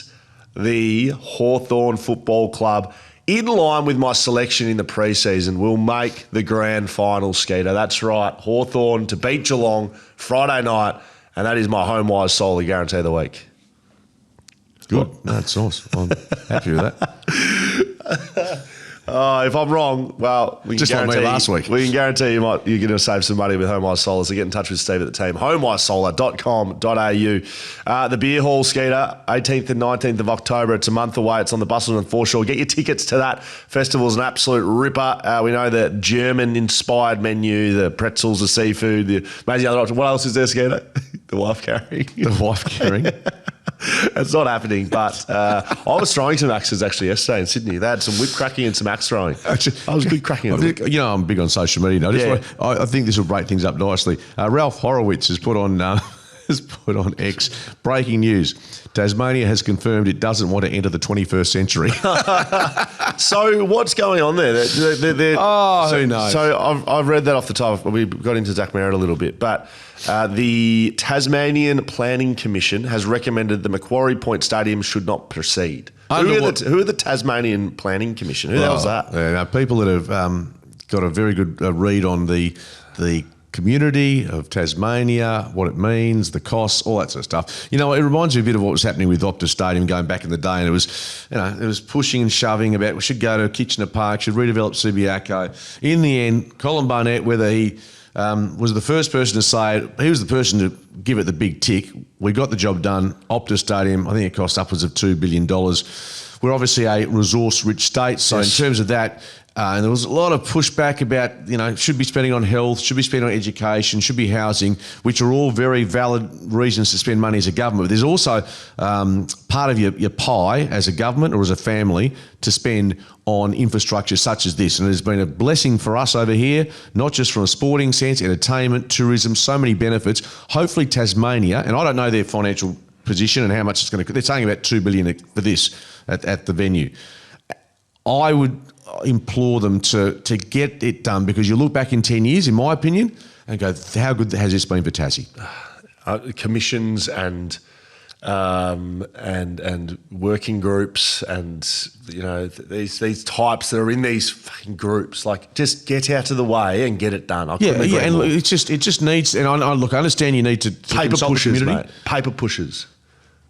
the Hawthorn Football Club, in line with my selection in the preseason, will make the grand final, Skeeter. That's right. Hawthorn to beat Geelong Friday night, and that is my Homewise Solar guarantee of the week. Good. No, that's nice. I'm happy with that. If I'm wrong, well, we can just like me last week. We can guarantee you're going to save some money with Homewise Solar. So get in touch with Steve at the team. HomewiseSolar.com.au. The beer hall, Skeeter, 18th and 19th of October. It's a month away. It's on the Busselton and Foreshore. Get your tickets to that. Festival's an absolute ripper. We know the German-inspired menu, the pretzels, the seafood, the amazing other options. What else is there, Skeeter? The wife carrying. The wife carrying. It's not happening, but I was throwing some axes actually yesterday in Sydney. They had some whip cracking and some axe throwing. I was good cracking. I'm big on social media now. I think this will break things up nicely. Ralph Horowitz has put on X, breaking news. Tasmania has confirmed it doesn't want to enter the 21st century. So what's going on there? Who knows? So I've read that off the top. We got into Zach Merritt a little bit, but the Tasmanian Planning Commission has recommended the Macquarie Point Stadium should not proceed. Who are the Tasmanian Planning Commission? Who the hell's that? People that have got a very good read on the community of Tasmania, what it means, the costs, all that sort of stuff. You know, it reminds me a bit of what was happening with Optus Stadium going back in the day, and it was pushing and shoving about we should go to Kitchener Park, should redevelop Subiaco. In the end, Colin Barnett, whether he was the first person to say it, he was the person to give it the big tick. We got the job done. Optus Stadium, I think it cost upwards of $2 billion. We're obviously a resource-rich state, so in terms of that, and there was a lot of pushback about, you know, should be spending on health, should be spending on education, should be housing, which are all very valid reasons to spend money as a government. But there's also part of your pie as a government or as a family to spend on infrastructure such as this. And it has been a blessing for us over here, not just from a sporting sense, entertainment, tourism, so many benefits. Hopefully Tasmania, and I don't know their financial position and how much it's going to, they're saying about $2 billion for this at the venue. I would implore them to get it done, because you look back in 10 years, in my opinion, and go, how good has this been for Tassie? Commissions and working groups, and you know, these types that are in these fucking groups, like, just get out of the way and get it done. And it just needs. And I understand you need to paper pushes, mate. Paper pushes,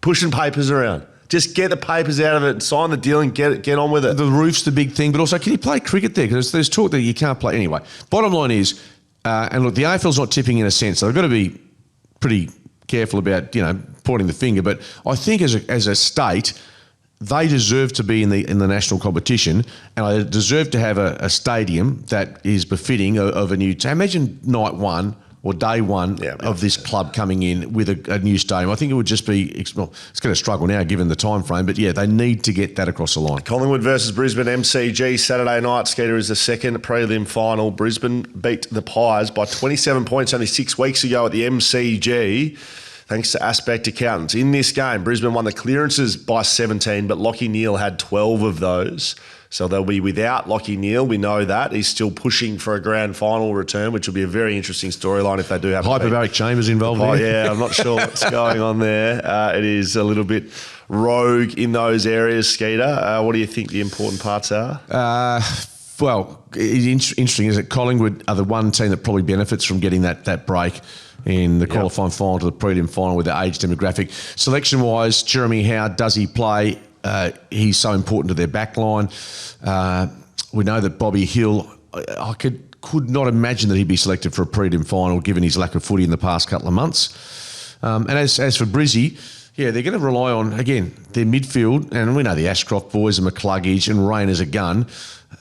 pushing papers around. Just get the papers out of it, sign the deal, and get on with it. The roof's the big thing, but also, can you play cricket there? Because there's talk that you can't play anyway. Bottom line is, and look, the AFL's not tipping in a sense, so they've got to be pretty careful about, you know, pointing the finger. But I think as a state, they deserve to be in the national competition, and they deserve to have a stadium that is befitting of a new. Imagine night one or day one of this club coming in with a new stadium. I think it would just be, well, it's going to struggle now given the time frame, but yeah, they need to get that across the line. Collingwood versus Brisbane MCG Saturday night. Skeeter is the second prelim final. Brisbane beat the Pies by 27 points only 6 weeks ago at the MCG, thanks to Aspect Accountants. In this game, Brisbane won the clearances by 17, but Lachie Neale had 12 of those. So they'll be without Lachie Neale. We know that. He's still pushing for a grand final return, which will be a very interesting storyline if they do have hyperbaric chambers involved there. Yeah, I'm not sure what's going on there. It is a little bit rogue in those areas, Skeeter. What do you think the important parts are? Well, it's interesting is that Collingwood are the one team that probably benefits from getting that break in the qualifying final to the prelim final with the age demographic. Selection-wise, Jeremy Howard, does he play? He's so important to their back line. We know that Bobby Hill, I could not imagine that he'd be selected for a prelim final given his lack of footy in the past couple of months. And as for Brizzy, yeah, they're going to rely on, again, their midfield, and we know the Ashcroft boys and McCluggage and Rain as a gun,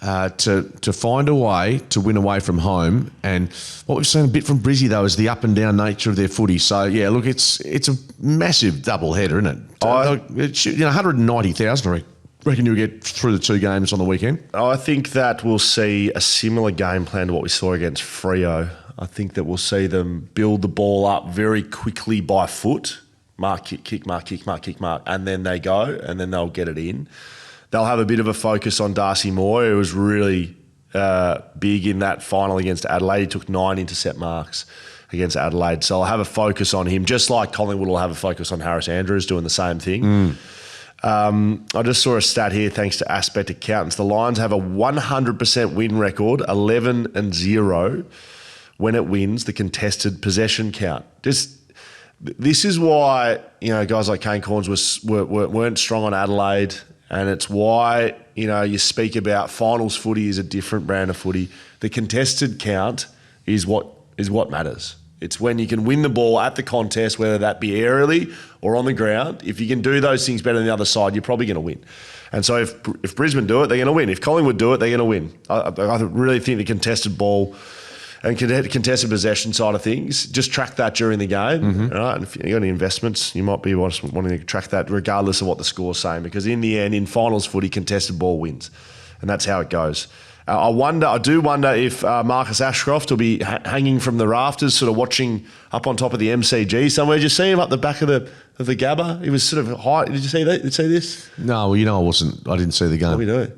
to find a way to win away from home. And what we've seen a bit from Brizzy, though, is the up and down nature of their footy. So, yeah, look, it's a massive double header, isn't it? 190,000, I reckon you'll get through the two games on the weekend. I think that we'll see a similar game plan to what we saw against Freo. I think that we'll see them build the ball up very quickly by foot. Mark, kick, mark, and then they go, and then they'll get it in. They'll have a bit of a focus on Darcy Moore, who was really big in that final against Adelaide. He took 9 intercept marks against Adelaide. So I'll have a focus on him, just like Collingwood will have a focus on Harris Andrews doing the same thing. I just saw a stat here, thanks to Aspect Accountants. The Lions have a 100% win record, 11-0, when it wins the contested possession count. This is why, you know, guys like Kane Corns weren't strong on Adelaide, and it's why, you know, you speak about finals footy is a different brand of footy. The contested count is what matters. It's when you can win the ball at the contest, whether that be aerially or on the ground. If you can do those things better than the other side, you're probably going to win. And so if Brisbane do it, they're going to win. If Collingwood do it, they're going to win. I really think the contested ball and contested possession side of things, just track that during the game. Right? And if you've got any investments, you might be wanting to track that regardless of what the score's saying, because in the end, in finals footy, contested ball wins. And that's how it goes. I do wonder if Marcus Ashcroft will be hanging from the rafters, sort of watching up on top of the MCG somewhere. Did you see him up the back of the Gabba? He was sort of high. Did you see that? Did you see this? No, well, you know, I didn't see the game. What are we doing?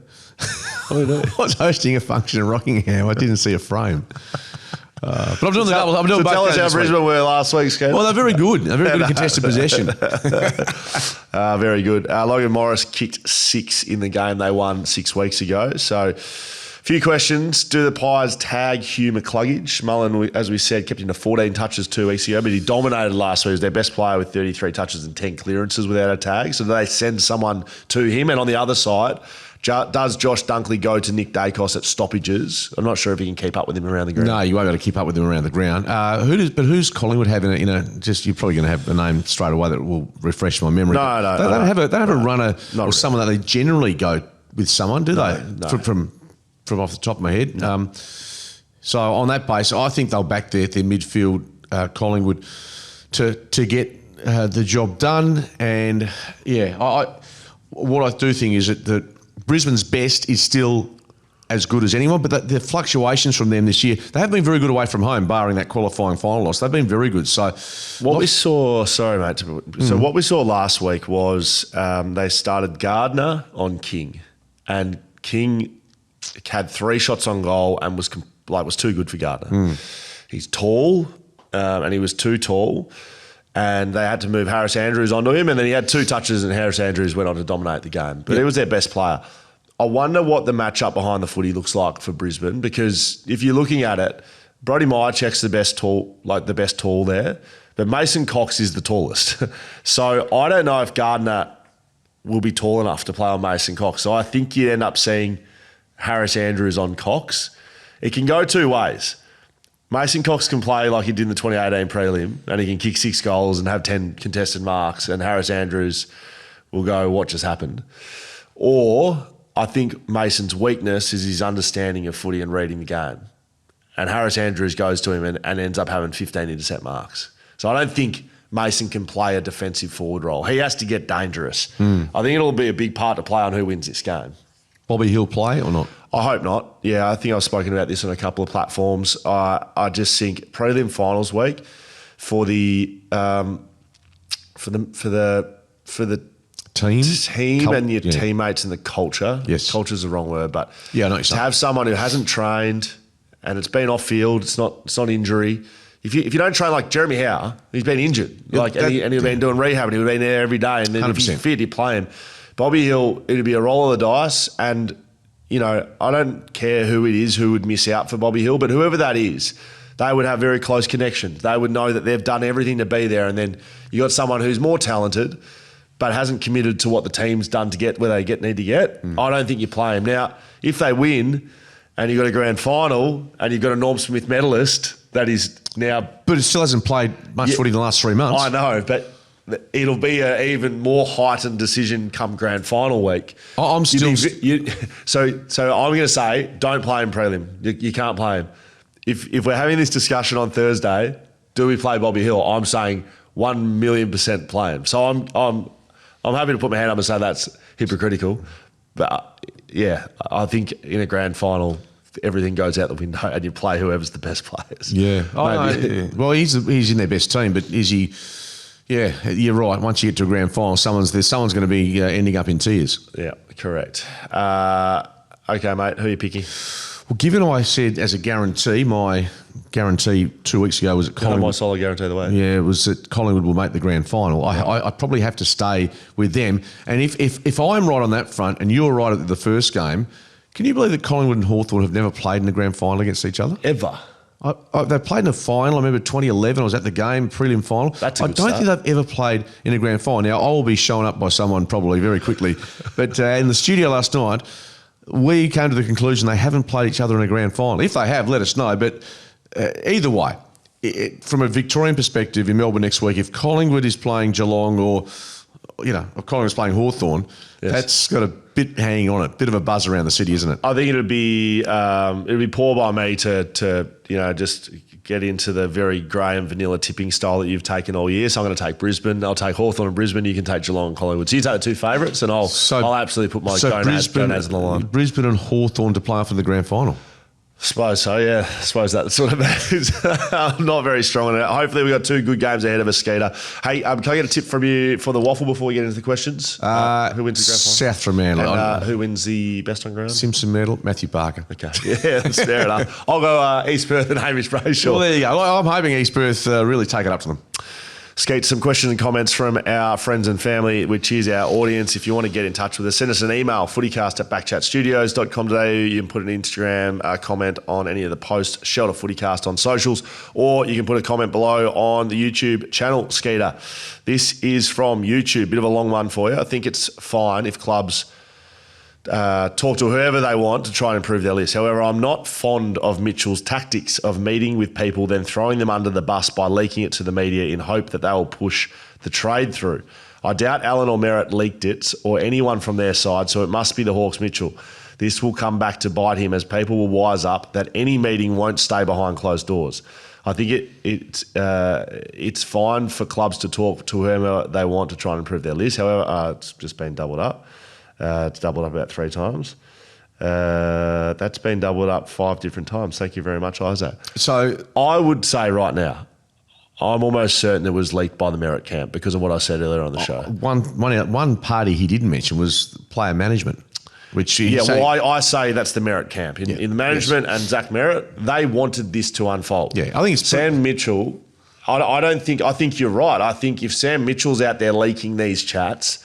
I was hosting a function in Rockingham. I didn't see a frame. But I'm doing the double. I'm doing both. Tell us how Brisbane were last week, Scott. Well, they're very good. They're very good in contested possession. Very good. Logan Morris kicked 6 in the game they won 6 weeks ago. So Few questions. Do the Pies tag Hugh McCluggage? Mullen, as we said, kept him to 14 touches 2 weeks ago, but he dominated last week. He was their best player with 33 touches and 10 clearances without a tag. So do they send someone to him? And on the other side, does Josh Dunkley go to Nick Dacos at stoppages? I'm not sure if he can keep up with him around the ground. No, you won't be able to keep up with him around the ground. Who's Collingwood having? Just you're probably going to have a name straight away that will refresh my memory. No. They don't have a runner or someone that they generally go with someone, do they? No. From off the top of my head. No. So on that basis, I think they'll back their midfield, Collingwood, to get the job done. And what I do think is that Brisbane's best is still as good as anyone, but the fluctuations from them this year, they have been very good away from home, barring that qualifying final loss. They've been very good. So we saw, sorry mate, so what we saw last week was they started Gardner on King, and King had 3 shots on goal and was too good for Gardner. He's tall, and he was too tall, and they had to move Harris Andrews onto him, and then he had 2 touches and Harris Andrews went on to dominate the game. But he was their best player. I wonder what the matchup behind the footy looks like for Brisbane, because if you're looking at it, Brody Myercheck's the best tall there, but Mason Cox is the tallest. So I don't know if Gardner will be tall enough to play on Mason Cox. So I think you'd end up seeing Harris Andrews on Cox. It can go 2 ways. Mason Cox can play like he did in the 2018 prelim, and he can kick 6 goals and have 10 contested marks, and Harris Andrews will go, what just happened? Or I think Mason's weakness is his understanding of footy and reading the game. And Harris Andrews goes to him and ends up having 15 intercept marks. So I don't think Mason can play a defensive forward role. He has to get dangerous. I think it'll be a big part to play on who wins this game. Bobby Hill play or not? I hope not. Yeah, I think I've spoken about this on a couple of platforms. I just think prelim finals week for the team and your teammates and the culture. Yes, culture's the wrong word, but to have someone who hasn't trained and it's been off field, it's not injury. If you don't train like Jeremy Howe, he's been injured, and he's been doing rehab and he's been there every day, and then 100%. If he's fit, you play him. Bobby Hill, it'd be a roll of the dice, and I don't care who it is who would miss out for Bobby Hill, but whoever that is, they would have very close connections. They would know that they've done everything to be there, and then you got someone who's more talented but hasn't committed to what the team's done to get where they need to get. I don't think you play him. Now, if they win and you've got a grand final and you've got a Norm Smith medalist that is now... But it still hasn't played much footy in the last 3 months. I know, but it'll be an even more heightened decision come grand final week. I'm still... So I'm going to say, don't play him prelim. You can't play him. If we're having this discussion on Thursday, do we play Bobby Hill? I'm saying 1,000,000% play him. So I'm happy to put my hand up and say that's hypocritical. But I think in a grand final, everything goes out the window and you play whoever's the best players. Yeah. Well, he's in their best team, but is he... Yeah, you're right. Once you get to a grand final, someone's going to be ending up in tears. Yeah, correct. Okay, mate, who are you picking? Well, given I said as a guarantee, my guarantee 2 weeks ago was at Collingwood. Homewise Solar guarantee the way. Yeah, it was that Collingwood will make the grand final. I probably have to stay with them. And if I'm right on that front and you're right at the first game, can you believe that Collingwood and Hawthorn have never played in a grand final against each other? Ever. They played in a final. I remember 2011. I was at the game, prelim final. That's a good I don't start. think they've ever played in a grand final. Now, I will be shown up by someone probably very quickly. But in the studio last night, we came to the conclusion they haven't played each other in a grand final. If they have, let us know. But either way, from a Victorian perspective in Melbourne next week, if Collingwood is playing Geelong or Collingwood's playing Hawthorn, that's got a bit hanging on it, bit of a buzz around the city, isn't it? I think it'd be poor by me to just get into the very grey and vanilla tipping style that you've taken all year. So I'm going to take Brisbane. I'll take Hawthorn and Brisbane. You can take Geelong and Collingwood. So you take the 2 favourites, and I'll absolutely put my gonads on the line. Brisbane and Hawthorn to play off in the grand final. Suppose so, yeah. I suppose that's sort of I'm not very strong on it. Hopefully we've got 2 good games ahead of us, Skeeter. Hey, can I get a tip from you for the waffle before we get into the questions? Who wins the grand final? South Fremantle. And who wins the best on ground? Simpson medal, Matthew Barker. Okay, yeah, that's fair enough. I'll go East Perth and Hamish Brayshaw. Well, there you go. I'm hoping East Perth really take it up to them. Skeet, some questions and comments from our friends and family, which is our audience. If you want to get in touch with us, send us an email, footycast@backchatstudios.com today. You can put an Instagram comment on any of the posts, Shelter FootyCast on socials, or you can put a comment below on the YouTube channel, Skeeter. This is from YouTube. Bit of a long one for you. I think it's fine if clubs talk to whoever they want to try and improve their list. However, I'm not fond of Mitchell's tactics of meeting with people, then throwing them under the bus by leaking it to the media in hope that they will push the trade through. I doubt Allen or Merritt leaked it or anyone from their side, so it must be the Hawks Mitchell. This will come back to bite him as people will wise up that any meeting won't stay behind closed doors. I think it's fine for clubs to talk to whoever they want to try and improve their list. However, it's just been doubled up. It's doubled up about 3 times. That's been doubled up 5 different times. Thank you very much, Isaac. So I would say right now, I'm almost certain it was leaked by the Merritt camp because of what I said earlier on the show. One party he didn't mention was player management, which I say that's the Merritt camp. In the management and Zach Merritt, they wanted this to unfold. Yeah, I think it's Sam Mitchell. I think you're right. I think if Sam Mitchell's out there leaking these chats,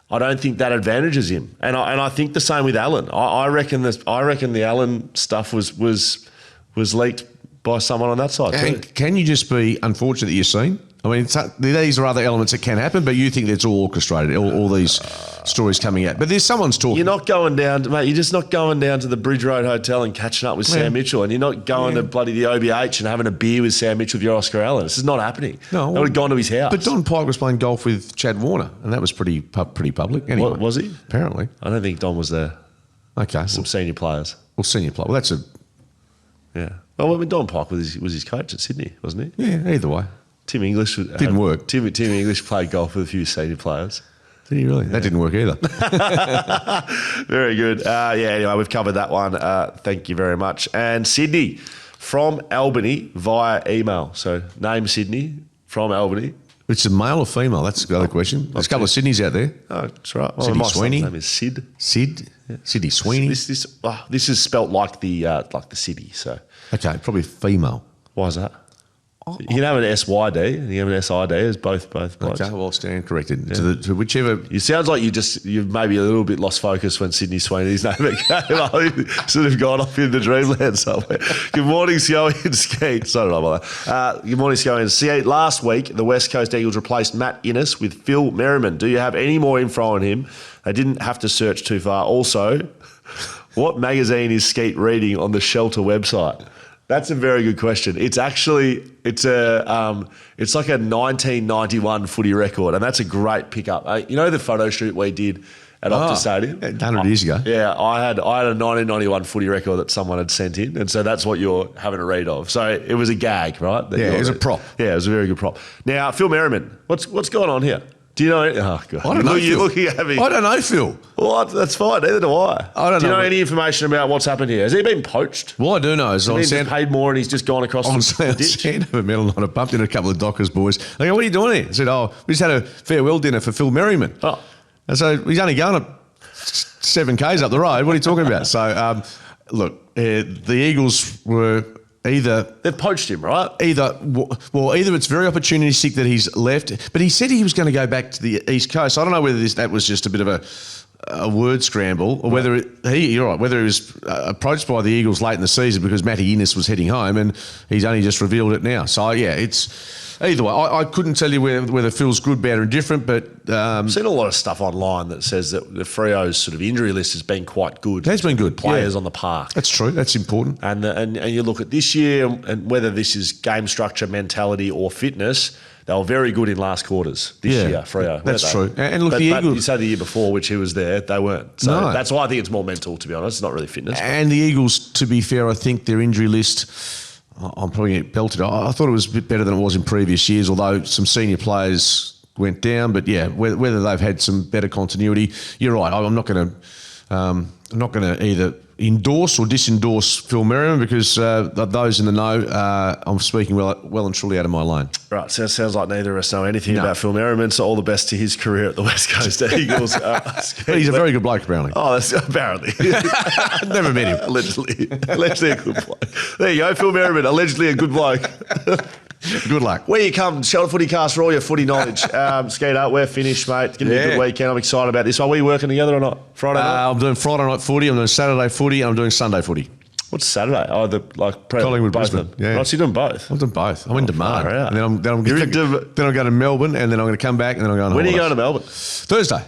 I don't think that advantages him, and I think the same with Allen. I reckon the Allen stuff was leaked by someone on that side too. Can you just be unfortunate that you're seen? I mean, these are other elements that can happen, but you think it's all orchestrated, all these stories coming out. But there's someone's talking. You're not going down, mate. You're just not going down to the Bridge Road Hotel and catching up with Sam Mitchell, and you're not going to bloody the OBH and having a beer with Sam Mitchell if you're Oscar Allen. This is not happening. No, they would have gone to his house. But Don Pike was playing golf with Chad Warner, and that was pretty public. Anyway, what, was he? Apparently. I don't think Don was there. Okay. Some senior players. Well, senior player. Well, that's a... Yeah. Well, I mean, Don Pike was his coach at Sydney, wasn't he? Yeah, either way. Tim English didn't work. Tim English played golf with a few senior players. Did he really? Yeah. That didn't work either. Very good. Anyway, we've covered that one. Thank you very much. And Sydney from Albany via email. So name Sydney from Albany. It's a male or female? That's the other question. There's a couple of Sydneys out there. Oh, that's right. Sydney Sweeney. My name is Sid. Sid? Yeah. Sydney Sweeney. This is spelt like the city. So okay, probably female. Why is that? You can have an SYD and you have an SID as both blokes. Okay, well, stand corrected. Yeah. To whichever... It sounds like you've maybe a little bit lost focus when Sydney Sweeney's name came up. Sort of gone off into dreamland somewhere. Good morning, Scully and Skeet. Sorry about that. Good morning, Scully and Skeet. Last week, the West Coast Eagles replaced Matt Innes with Phil Merriman. Do you have any more info on him? They didn't have to search too far. Also, what magazine is Skeet reading on the Shelter website? That's a very good question. It's actually it's like a 1991 footy record, and that's a great pickup. You know the photo shoot we did at Optus Stadium 100 years ago. Yeah, I had a 1991 footy record that someone had sent in, and so that's what you're having a read of. So it was a gag, right? It was a prop. Yeah, it was a very good prop. Now, Phil Merriman, what's going on here? Do you know? Oh God! I don't know. You're looking at me. I don't know, Phil. Well, that's fine. Neither do I. I don't know. Do you know any information about what's happened here? Has he been poached? Well, I do know. Has he been paid more and he's just gone across the ditch? Sandover I bumped into a couple of Dockers boys. They go, "What are you doing here?" I said, we just had a farewell dinner for Phil Merriman. Oh, and so he's only going up 7 k's up the road. What are you talking about? So, look, the Eagles were. They've poached him, right? Either it's very opportunistic that he's left, but he said he was going to go back to the East Coast. I don't know whether that was just a bit of a word scramble, or whether whether he was approached by the Eagles late in the season because Matty Innes was heading home, and he's only just revealed it now. So it's either way. I couldn't tell you whether Phil's good, bad, or indifferent, but I've seen a lot of stuff online that says that the Freo's sort of injury list has been quite good. It has been good. Players on the park. That's true. That's important. And you look at this year and whether this is game structure, mentality, or fitness. They were very good in last quarters this year, Freo. That's true. And look, the Eagles... you say the year before, which he was there, they weren't. So that's why I think it's more mental, to be honest. It's not really fitness. And the Eagles, to be fair, I think their injury list... I'm probably getting belted. I thought it was a bit better than it was in previous years, although some senior players went down. But yeah, whether they've had some better continuity, you're right. I'm not going to either endorse or disendorse Phil Merriman because those in the know, I'm speaking well and truly out of my lane. Right, so it sounds like neither of us know anything about Phil Merriman, so all the best to his career at the West Coast Eagles. He's a very good bloke, apparently. Oh, that's apparently. Never met him. Allegedly a good bloke. There you go, Phil Merriman, allegedly a good bloke. Good luck. Where you come, Shelter FootyCast for all your footy knowledge. Skeeter, we're finished, mate. It's going to be a good weekend. I'm excited about this one. Are we working together or not? Friday night? I'm doing Friday night footy. I'm doing Saturday footy. And I'm doing Sunday footy. What's Saturday? Oh, Collingwood, both Brisbane. of them. Yeah. Right, so you're doing both? I'm doing both. I'm in demand. far out. And then I'm going to Melbourne, and then I'm going to come back, and then I'm going. When are you going to Melbourne? Thursday.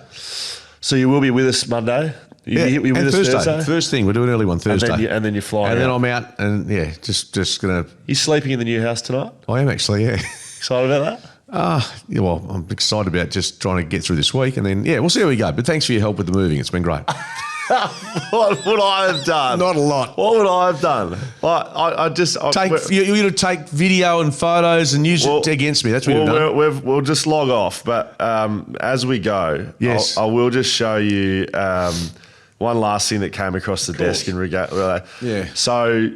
So you will be with us Monday. You with us Thursday. First thing, we're doing an early one Thursday, and then you fly. And then I'm out, and just gonna. You sleeping in the new house tonight? I am actually, yeah. Excited about that? Yeah, well, I'm excited about just trying to get through this week, and then we'll see how we go. But thanks for your help with the moving; it's been great. What would I have done? Not a lot. What would I have done? You to take video and photos and use it against me. That's what you've done. We'll just log off, but as we go, yes, I will just show you one last thing that came across the desk in regard. Yeah. So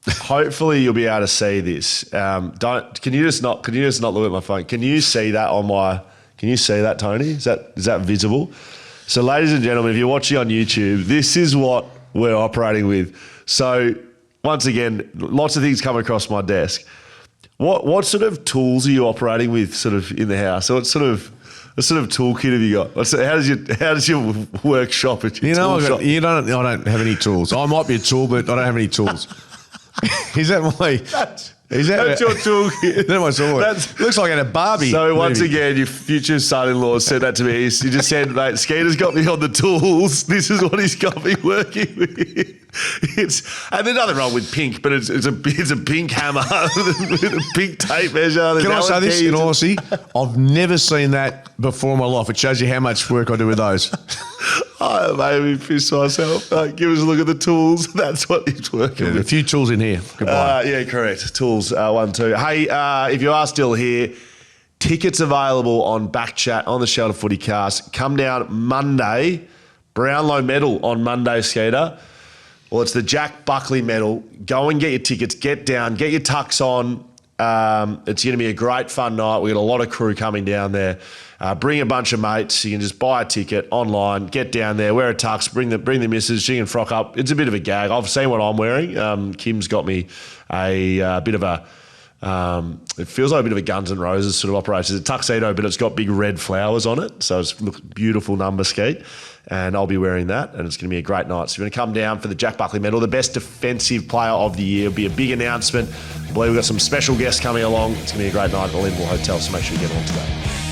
hopefully you'll be able to see this. Can you just not look at my phone? Can you see that on my? Can you see that, Tony? Is that visible? So, ladies and gentlemen, if you're watching on YouTube, this is what we're operating with. So, once again, lots of things come across my desk. What sort of tools are you operating with, sort of in the house? So, what sort of toolkit have you got? How does your workshop? I don't have any tools. I might be a tool, but I don't have any tools. Is that my? That's your toolkit. That's my toolkit. Looks like I had a Barbie. So once again, your future son-in-law said that to me. He just said, mate, Skeeter's got me on the tools. This is what he's got me working with. And there's nothing wrong with pink, but it's a pink hammer with a pink tape measure. Can I say this in honesty? I've never seen that before in my life. It shows you how much work I do with those. I made me piss myself. Give us a look at the tools. That's what he's working with. A few tools in here. Goodbye. Yeah, correct. Tools, 1, 2. Hey, if you are still here, tickets available on BackChat on the Shelter FootyCast. Come down Monday. Brownlow medal on Monday, Skeeter. Well, it's the Jack Buckley medal. Go and get your tickets. Get down. Get your tux on. It's going to be a great fun night. We've got a lot of crew coming down there. Bring a bunch of mates. You can just buy a ticket online, get down there, wear a tux, bring the missus. She can frock up. It's a bit of a gag. I've seen what I'm wearing. Kim's got me a bit of a... it feels like a bit of a Guns N' Roses sort of operation. It's a tuxedo, but it's got big red flowers on it. So it's beautiful number skeet. And I'll be wearing that, and it's going to be a great night. So if you're going to come down for the Jack Buckley medal, the best defensive player of the year. It'll be a big announcement. I believe we've got some special guests coming along. It's going to be a great night at the Linville Hotel, so make sure you get along to that.